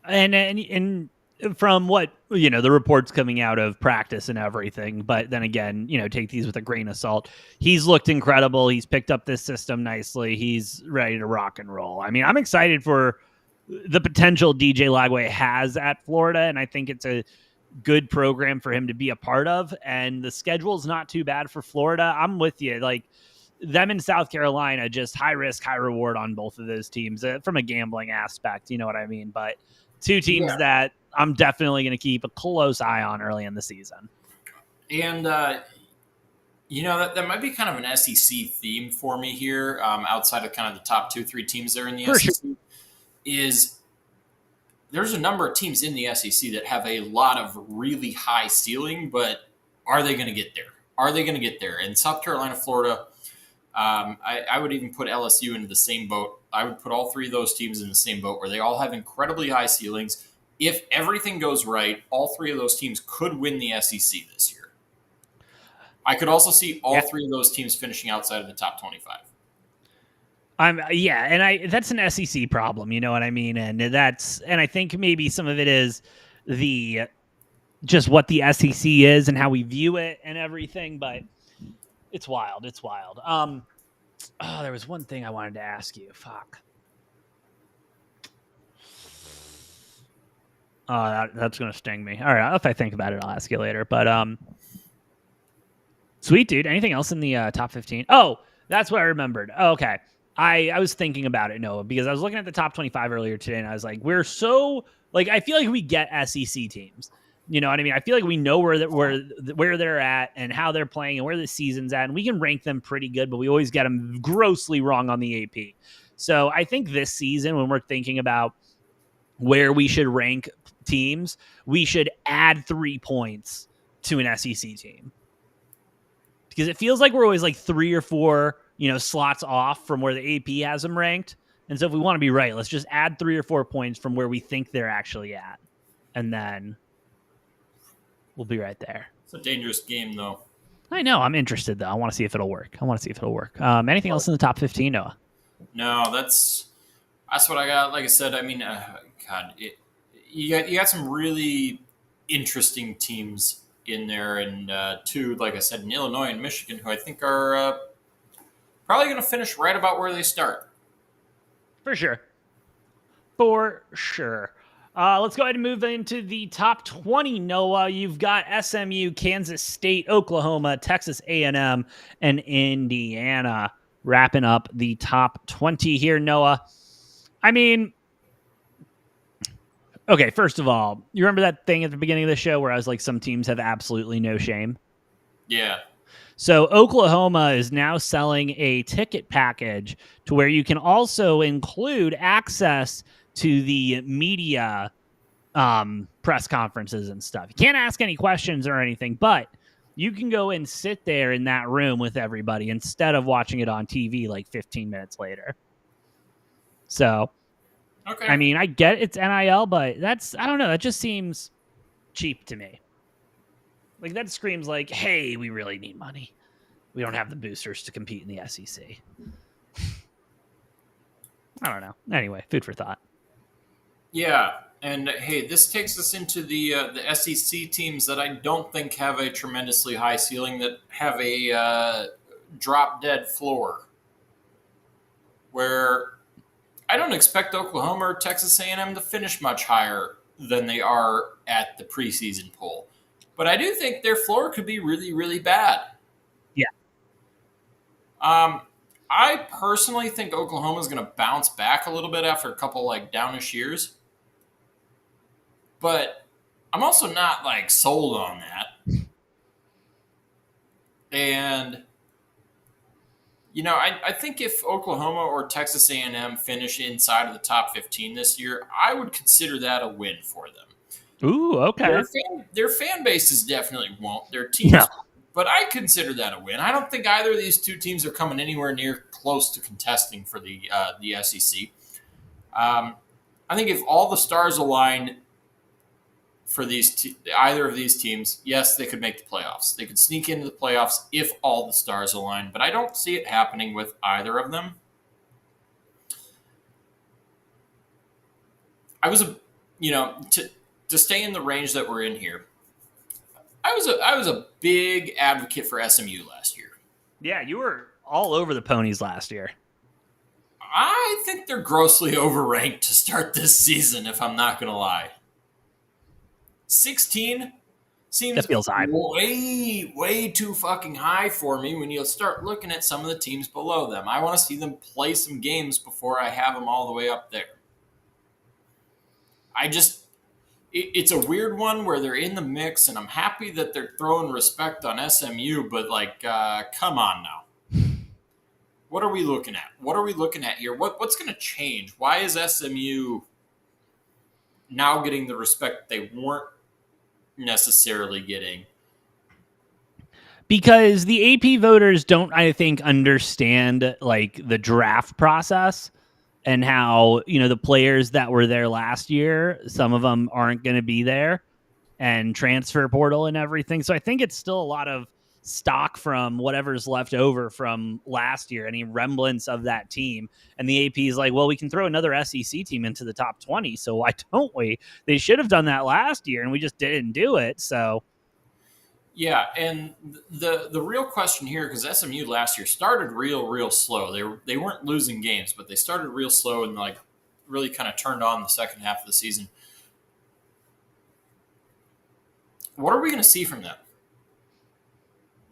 A: And from what, the reports coming out of practice and everything, but then again, take these with a grain of salt. He's looked incredible. He's picked up this system nicely. He's ready to rock and roll. I mean, I'm excited for the potential DJ Lagway has at Florida, and I think it's a good program for him to be a part of. And the schedule's not too bad for Florida. I'm with you. Like, them in South Carolina, just high risk, high reward on both of those teams from a gambling aspect. You know what I mean? But two teams that I'm definitely going to keep a close eye on early in the season. And,
B: that might be kind of an SEC theme for me here, outside of kind of the top 2-3 teams there in the SEC. Sure. Is there's a number of teams in the SEC that have a lot of really high ceiling, but are they going to get there? Are they going to get there? And South Carolina, Florida, I would even put LSU into the same boat. I would put all 3 of those teams in the same boat where they all have incredibly high ceilings. If everything goes right, all 3 of those teams could win the SEC this year. I could also see all 3 of those teams finishing outside of the top 25.
A: That's an SEC problem, you know what I mean? And I think maybe some of it is just what the SEC is and how we view it and everything, but it's wild. It's wild. There was one thing I wanted to ask you. Fuck. That's going to sting me. All right. If I think about it, I'll ask you later, but sweet dude. Anything else in the top 15? Oh, that's what I remembered. Oh, okay. I was thinking about it, Noah, because I was looking at the top 25 earlier today, and I was like, we're so I feel like we get SEC teams. You know what I mean? I feel like we know where they're at and how they're playing and where the season's at, and we can rank them pretty good, but we always get them grossly wrong on the AP. So I think this season, when we're thinking about where we should rank teams, we should add 3 points to an SEC team. Because it feels like we're always like 3 or 4 slots off from where the AP has them ranked. And so if we want to be right, let's just add 3 or 4 points from where we think they're actually at. And then we'll be right there.
B: It's a dangerous game, though.
A: I know. I'm interested, though. I want to see if it'll work. Anything else in the top 15, Noah?
B: No, that's what I got. Like I said, I mean, God, you got some really interesting teams in there, and two, like I said, in Illinois and Michigan, who I think are probably going to finish right about where they start.
A: For sure. Let's go ahead and move into the top 20, Noah. You've got SMU, Kansas State, Oklahoma, Texas A&M, and Indiana wrapping up the top 20 here, Noah. I mean, okay, first of all, you remember that thing at the beginning of the show where I was like, some teams have absolutely no shame?
B: Yeah.
A: So Oklahoma is now selling a ticket package to where you can also include access to the media press conferences and stuff. You can't ask any questions or anything, but you can go and sit there in that room with everybody instead of watching it on TV like 15 minutes later. So,
B: okay.
A: I mean, I get it's NIL, but I don't know. That just seems cheap to me. Like, that screams like, hey, we really need money. We don't have the boosters to compete in the SEC. I don't know. Anyway, food for thought.
B: Yeah, and hey, this takes us into the SEC teams that I don't think have a tremendously high ceiling, that have a drop-dead floor, where I don't expect Oklahoma or Texas A&M to finish much higher than they are at the preseason poll. But I do think their floor could be really, really bad.
A: Yeah.
B: I personally think Oklahoma is going to bounce back a little bit after a couple like downish years. But I'm also not like sold on that. And you know, I think if Oklahoma or Texas A&M finish inside of the top 15 this year, I would consider that a win for them.
A: Ooh, okay.
B: Their fan bases definitely won't. Their teams, no. But I consider that a win. I don't think either of these two teams are coming anywhere near close to contesting for the SEC. I think if all the stars align for either of these teams, yes, they could make the playoffs. They could sneak into the playoffs if all the stars align, but I don't see it happening with either of them. I was to stay in the range that we're in here, I was a big advocate for SMU last year.
A: Yeah, you were all over the ponies last year.
B: I think they're grossly overranked to start this season, if I'm not going to lie. 16 seems
A: that feels high.
B: way too fucking high for me when you start looking at some of the teams below them. I want to see them play some games before I have them all the way up there. It's a weird one where they're in the mix, and I'm happy that they're throwing respect on SMU, but like, come on now. What are we looking at? What are we looking at here? What's going to change? Why is SMU now getting the respect they weren't necessarily getting?
A: Because the AP voters don't, I think, understand like the draft process. And how, the players that were there last year, some of them aren't going to be there, and transfer portal and everything. So I think it's still a lot of stock from whatever's left over from last year, any remnants of that team. And the AP is like, well, we can throw another SEC team into the top 20. So why don't we? They should have done that last year, and we just didn't do it. So.
B: Yeah, and the real question here, because SMU last year started real slow. They weren't losing games, but they started real slow and like really kind of turned on the second half of the season. What are we going to see from them?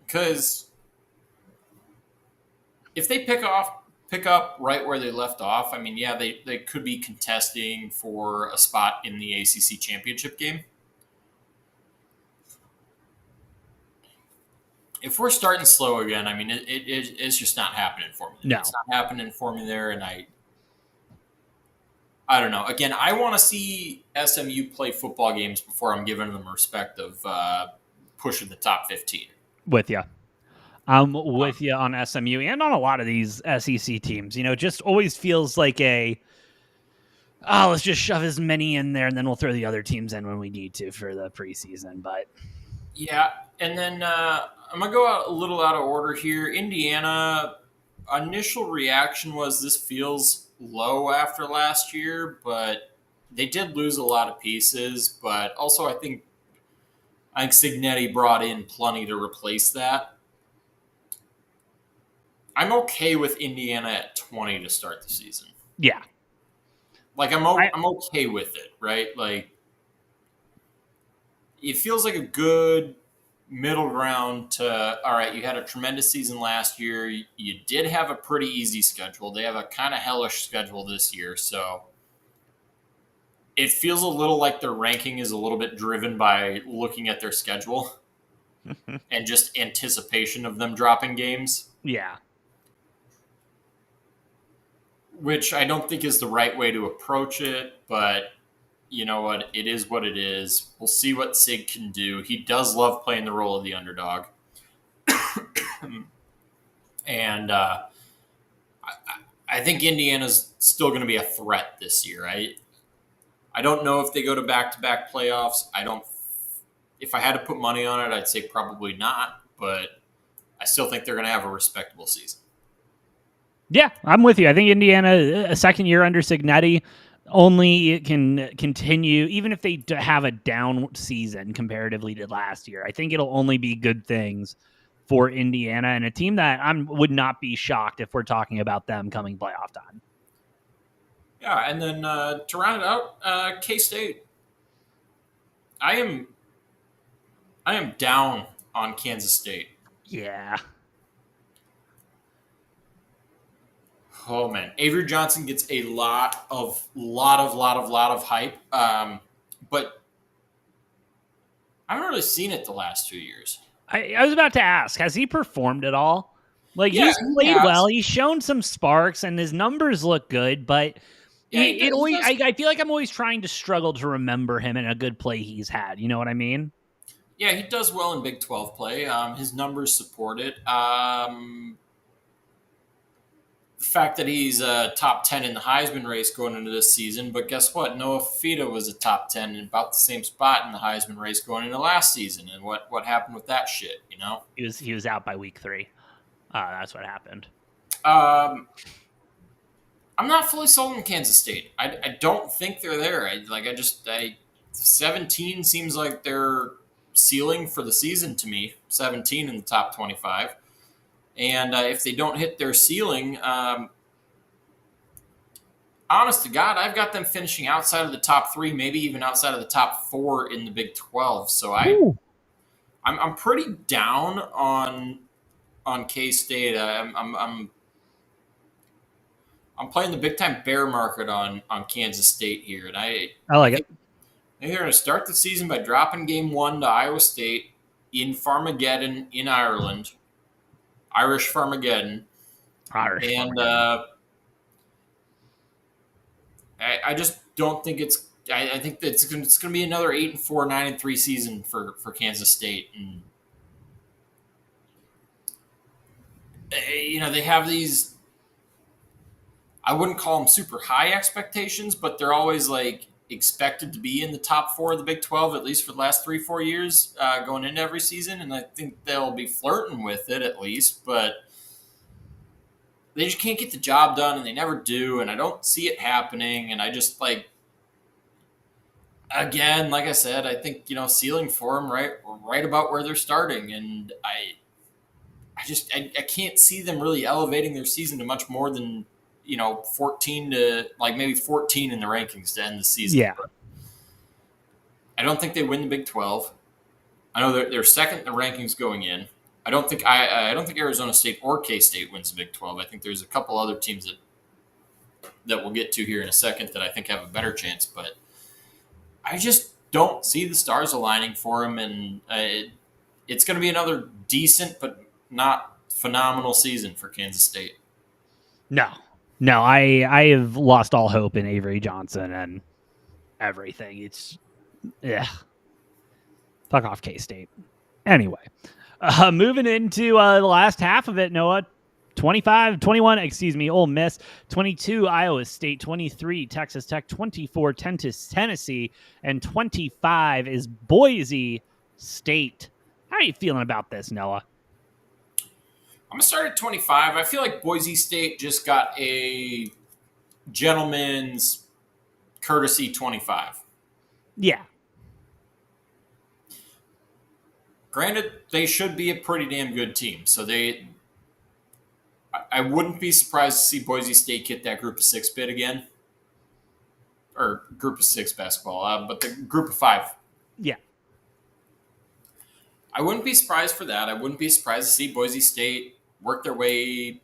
B: Because if they pick up right where they left off, I mean, yeah, they could be contesting for a spot in the ACC championship game. If we're starting slow again, I mean, it's just not happening for me.
A: No.
B: It's not happening for me there, and I don't know. Again, I want to see SMU play football games before I'm giving them respect of pushing the top 15.
A: With you. I'm with you on SMU and on a lot of these SEC teams. It just always feels like let's just shove as many in there, and then we'll throw the other teams in when we need to for the preseason. But
B: yeah, and then I'm gonna go out a little out of order here. Indiana, initial reaction was this feels low after last year, but they did lose a lot of pieces. But also, I think Signetti brought in plenty to replace that. I'm okay with Indiana at 20 to start the season.
A: Yeah.
B: Like I'm okay with it, right? Like it feels like a good middle ground to all right, you had a tremendous season last year. You did have a pretty easy schedule. They have a kind of hellish schedule this year, so it feels a little like their ranking is a little bit driven by looking at their schedule and just anticipation of them dropping games,
A: Yeah.
B: which I don't think is the right way to approach it, but you know what? It is what it is. We'll see what Sig can do. He does love playing the role of the underdog. And I think Indiana's still going to be a threat this year. I don't know if they go to back-to-back playoffs. I don't. If I had to put money on it, I'd say probably not. But I still think they're going to have a respectable season.
A: Yeah, I'm with you. I think Indiana, a second year under Signetti, only it can continue, even if they have a down season comparatively to last year. I think it'll only be good things for Indiana and a team that I would not be shocked if we're talking about them coming playoff time.
B: Yeah, and then to round it out, K-State. I am down on Kansas State.
A: Yeah.
B: Oh man, Avery Johnson gets a lot of hype, but I haven't really seen it the last 2 years.
A: I was about to ask, has he performed at all? Like
B: Yeah,
A: he's played
B: he
A: well, he's shown some sparks, and his numbers look good, but
B: Yeah,
A: I feel like I'm always trying to struggle to remember him in a good play he's had. You know what I mean?
B: Yeah, he does well in Big 12 play. His numbers support it. The fact that he's top 10 in the Heisman race going into this season, but guess what? Noah Fifita was a top 10 in about the same spot in the Heisman race going into last season. And what happened with that shit, you know?
A: He was out by week 3. That's what happened.
B: I'm not fully sold on Kansas State. I don't think they're there. 17 seems like their ceiling for the season to me. 17 in the top 25. And if they don't hit their ceiling, honest to God, I've got them finishing outside of the top 3, maybe even outside of the top 4 in the Big 12. So I'm pretty down on K-State. I'm playing the big time bear market on Kansas State here, and I
A: like it.
B: I think they're going to start the season by dropping game 1 to Iowa State in Farmageddon in Ireland. Irish Farmageddon. And I just don't think it's. I think that it's going to be another 8-4, 9-3 season for Kansas State, and they have these. I wouldn't call them super high expectations, but they're always like expected to be in the top 4 of the Big 12, at least for the last 3-4 years, going into every season, and I think they'll be flirting with it at least, but they just can't get the job done, and they never do, and I don't see it happening, and I just again, like I said, I think, ceiling for them right about where they're starting, and I can't see them really elevating their season to much more than 14 to maybe 14 in the rankings to end the season.
A: Yeah.
B: But I don't think they win the Big 12. I know they're second in the rankings going in. I don't think Arizona State or K-State wins the Big 12. I think there's a couple other teams that we'll get to here in a second that I think have a better chance, but I just don't see the stars aligning for them, and it's going to be another decent but not phenomenal season for Kansas State.
A: No, I have lost all hope in Avery Johnson and everything. It's, fuck off K-State. Anyway, moving into the last half of it, Noah, 21, Ole Miss, 22, Iowa State, 23, Texas Tech, 24, Tennessee, and 25 is Boise State. How are you feeling about this, Noah?
B: I'm going to start at 25. I feel like Boise State just got a gentleman's courtesy 25.
A: Yeah.
B: Granted, they should be a pretty damn good team. So I wouldn't be surprised to see Boise State get that group of 6 bid again. Or group of 6 basketball, but the group of 5.
A: Yeah.
B: I wouldn't be surprised for that. I wouldn't be surprised to see Boise State work their way,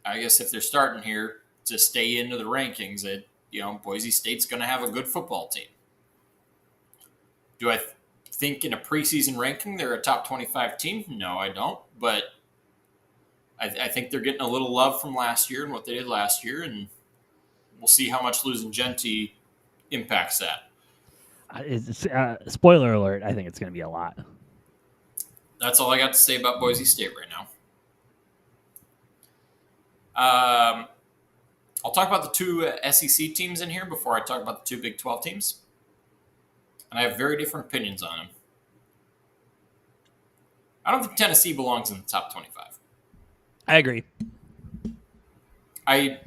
B: I guess if they're starting here, to stay into the rankings. Boise State's going to have a good football team. Do I think in a preseason ranking they're a top 25 team? No, I don't. But I think they're getting a little love from last year and what they did last year, and we'll see how much losing Genty impacts that.
A: Spoiler alert, I think it's going to be a lot.
B: That's all I got to say about Boise State right now. I'll talk about the 2 SEC teams in here before I talk about the 2 Big 12 teams. And I have very different opinions on them. I don't think Tennessee belongs in the top 25.
A: I agree.
B: I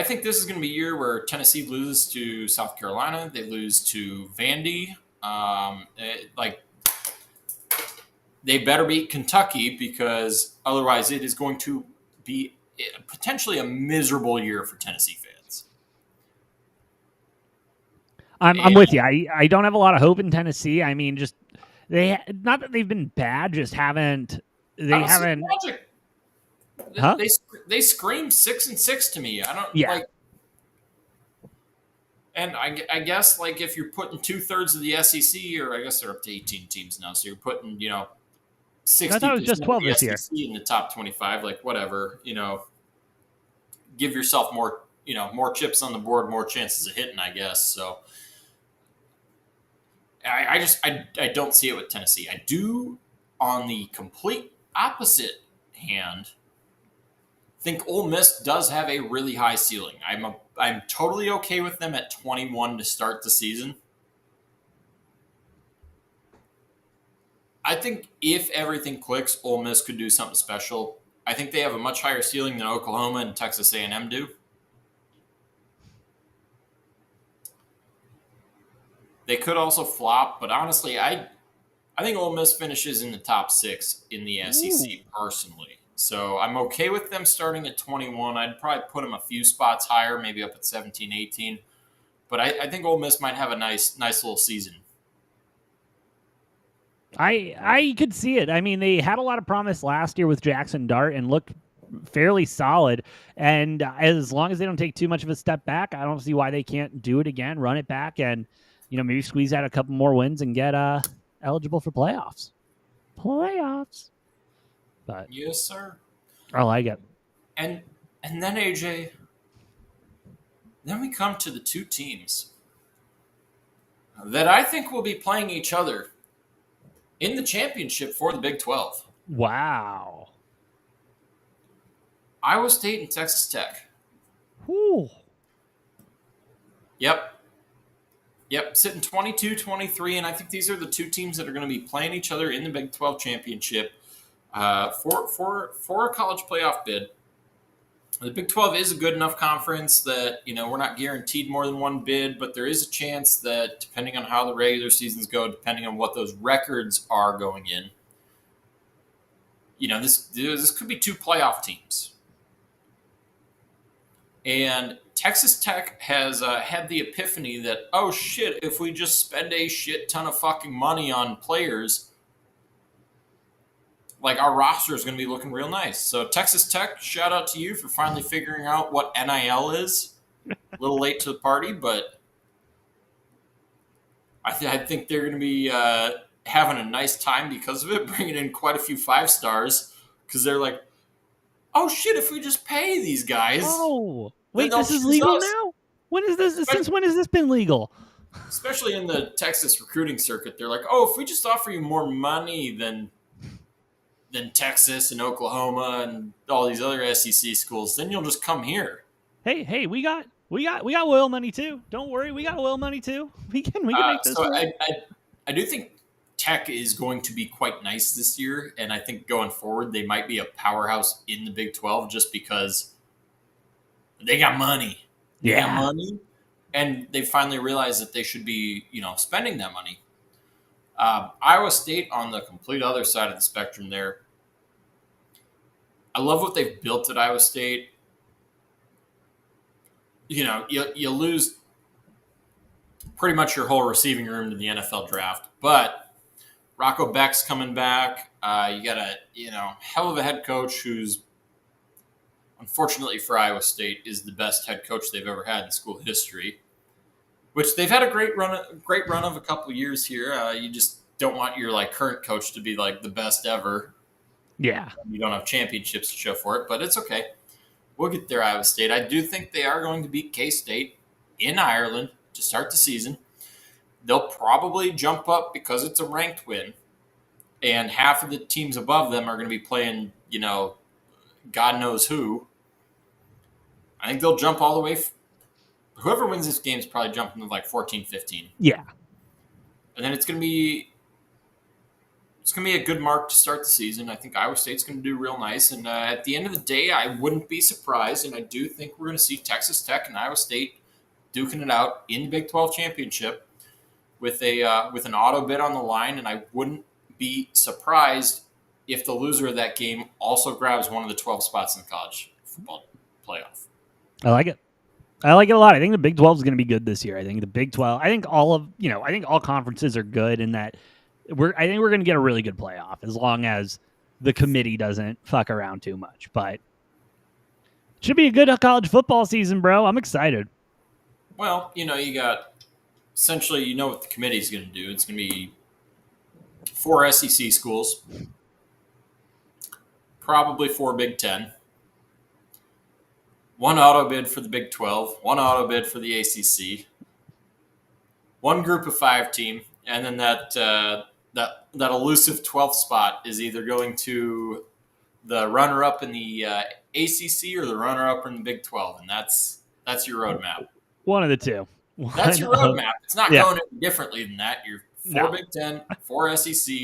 B: think this is going to be a year where Tennessee loses to South Carolina. They lose to Vandy. They better beat Kentucky, because otherwise it is going to be potentially a miserable year for Tennessee fans.
A: I'm with you. I don't have a lot of hope in Tennessee. I mean, just not that they've been bad, just haven't. They haven't. Huh?
B: They scream 6-6 to me. I don't like. And I guess like if you're putting 2/3 of the SEC, or I guess they're up to 18 teams now, so you're putting 60.
A: I thought it was just 12 this year
B: in the top 25. Like whatever, give yourself more chips on the board, more chances of hitting, I guess. So I don't see it with Tennessee. I do, on the complete opposite hand, think Ole Miss does have a really high ceiling. I'm totally okay with them at 21 to start the season. I think if everything clicks, Ole Miss could do something special. I think they have a much higher ceiling than Oklahoma and Texas A&M do. They could also flop, but honestly, I think Ole Miss finishes in the top 6 in the SEC personally. So I'm okay with them starting at 21. I'd probably put them a few spots higher, maybe up at 17, 18. But I think Ole Miss might have a nice little season.
A: I could see it. I mean, they had a lot of promise last year with Jackson Dart and looked fairly solid. And as long as they don't take too much of a step back, I don't see why they can't do it again, run it back, and maybe squeeze out a couple more wins and get eligible for playoffs. But
B: yes, sir.
A: I like it.
B: And then AJ, then we come to the 2 teams that I think will be playing each other in the championship for the Big 12.
A: Wow.
B: Iowa State and Texas Tech.
A: Whew.
B: Yep, sitting 22-23, and I think these are the 2 teams that are going to be playing each other in the Big 12 championship for a college playoff bid. The Big 12 is a good enough conference that, we're not guaranteed more than 1 bid, but there is a chance that depending on how the regular seasons go, depending on what those records are going in, this could be 2 playoff teams. And Texas Tech has had the epiphany that, oh shit, if we just spend a shit ton of fucking money on players, like our roster is going to be looking real nice. So Texas Tech, shout out to you for finally figuring out what NIL is. A little late to the party, but I think they're going to be having a nice time because of it, bringing in quite a few 5 stars because they're like, oh shit, if we just pay these guys.
A: Oh, wait, this is legal now? When is this? Since when has this been legal?
B: Especially in the Texas recruiting circuit, they're like, oh, if we just offer you more money than Texas and Oklahoma and all these other SEC schools, then you'll just come here.
A: Hey, we got oil money too. Don't worry, we got oil money too. We can make this.
B: So
A: work.
B: I do think Tech is going to be quite nice this year, and I think going forward they might be a powerhouse in the Big 12 just because they got money. They got money, and they finally realized that they should be, spending that money. Iowa State on the complete other side of the spectrum there. I love what they've built at Iowa State. You lose pretty much your whole receiving room to the NFL draft, but Rocco Beck's coming back. You got a hell of a head coach who's, unfortunately for Iowa State, is the best head coach they've ever had in school history. Which they've had a great run of a couple of years here. You just don't want your current coach to be the best ever.
A: Yeah,
B: you don't have championships to show for it, but it's okay. We'll get there, Iowa State. I do think they are going to beat K-State in Ireland to start the season. They'll probably jump up because it's a ranked win, and half of the teams above them are going to be playing, God knows who. I think they'll jump all the way. Whoever wins this game is probably jumping to 14-15.
A: Yeah.
B: And then it's going to be a good mark to start the season. I think Iowa State's going to do real nice. And at the end of the day, I wouldn't be surprised, and I do think we're going to see Texas Tech and Iowa State duking it out in the Big 12 championship with an auto bid on the line. And I wouldn't be surprised if the loser of that game also grabs one of the 12 spots in the college football playoff.
A: I like it. I like it a lot. I think the Big 12 is going to be good this year. I think the Big 12, I think all conferences are good in that I think we're going to get a really good playoff as long as the committee doesn't fuck around too much. But it should be a good college football season, bro. I'm excited.
B: Well, you got essentially, what the committee is going to do. It's going to be 4 SEC schools, probably 4 Big 10. 1 auto bid for the Big 12, 1 auto bid for the ACC, 1 group of 5 team, and then that elusive 12th spot is either going to the runner-up in the ACC or the runner-up in the Big 12, and that's your roadmap.
A: One of the two.
B: That's your roadmap. It's not going any differently than that. You're 4 Big 10, 4 SEC.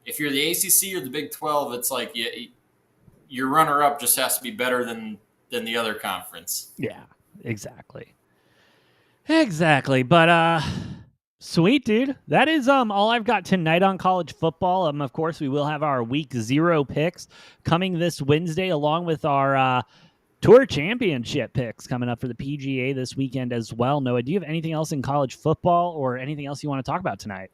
B: If you're the ACC or the Big 12, it's your runner-up just has to be better than the other conference.
A: Yeah, exactly. But sweet, dude. That is all I've got tonight on college football. Of course, we will have our week 0 picks coming this Wednesday, along with our Tour Championship picks coming up for the PGA this weekend as well. Noah, do you have anything else in college football or anything else you want to talk about tonight?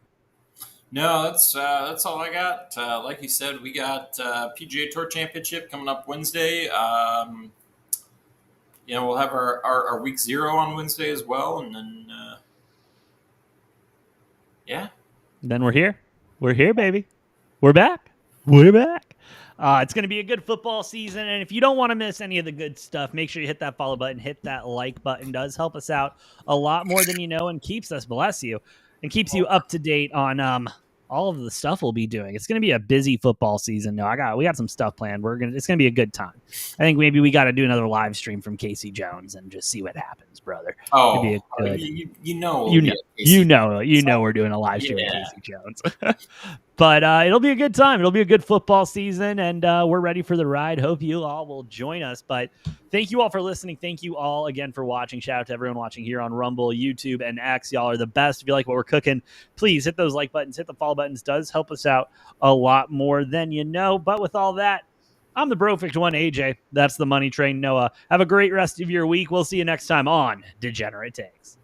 B: No, that's all I got. Like you said, we got PGA Tour Championship coming up Wednesday. We'll have our week 0 on Wednesday as well, and then
A: Then we're here. We're here, baby. We're back. It's going to be a good football season, and if you don't want to miss any of the good stuff, make sure you hit that follow button, hit that like button. Does help us out a lot more than you know, and keeps us, bless you, and keeps you up to date on all of the stuff we'll be doing. It's going to be a busy football season. No, we got some stuff planned. It's going to be a good time. I think maybe we got to do another live stream from Casey Jones and just see what happens, brother.
B: Oh,
A: we're doing a live stream with Casey Jones. But it'll be a good time. It'll be a good football season, and we're ready for the ride. Hope you all will join us. But thank you all for listening. Thank you all again for watching. Shout out to everyone watching here on Rumble, YouTube, and X. Y'all are the best. If you like what we're cooking, please hit those like buttons, hit the follow buttons. Does help us out a lot more than you know. But with all that, I'm the Brofect one, AJ. That's the Money Train, Noah. Have a great rest of your week. We'll see you next time on Degenerate Takes.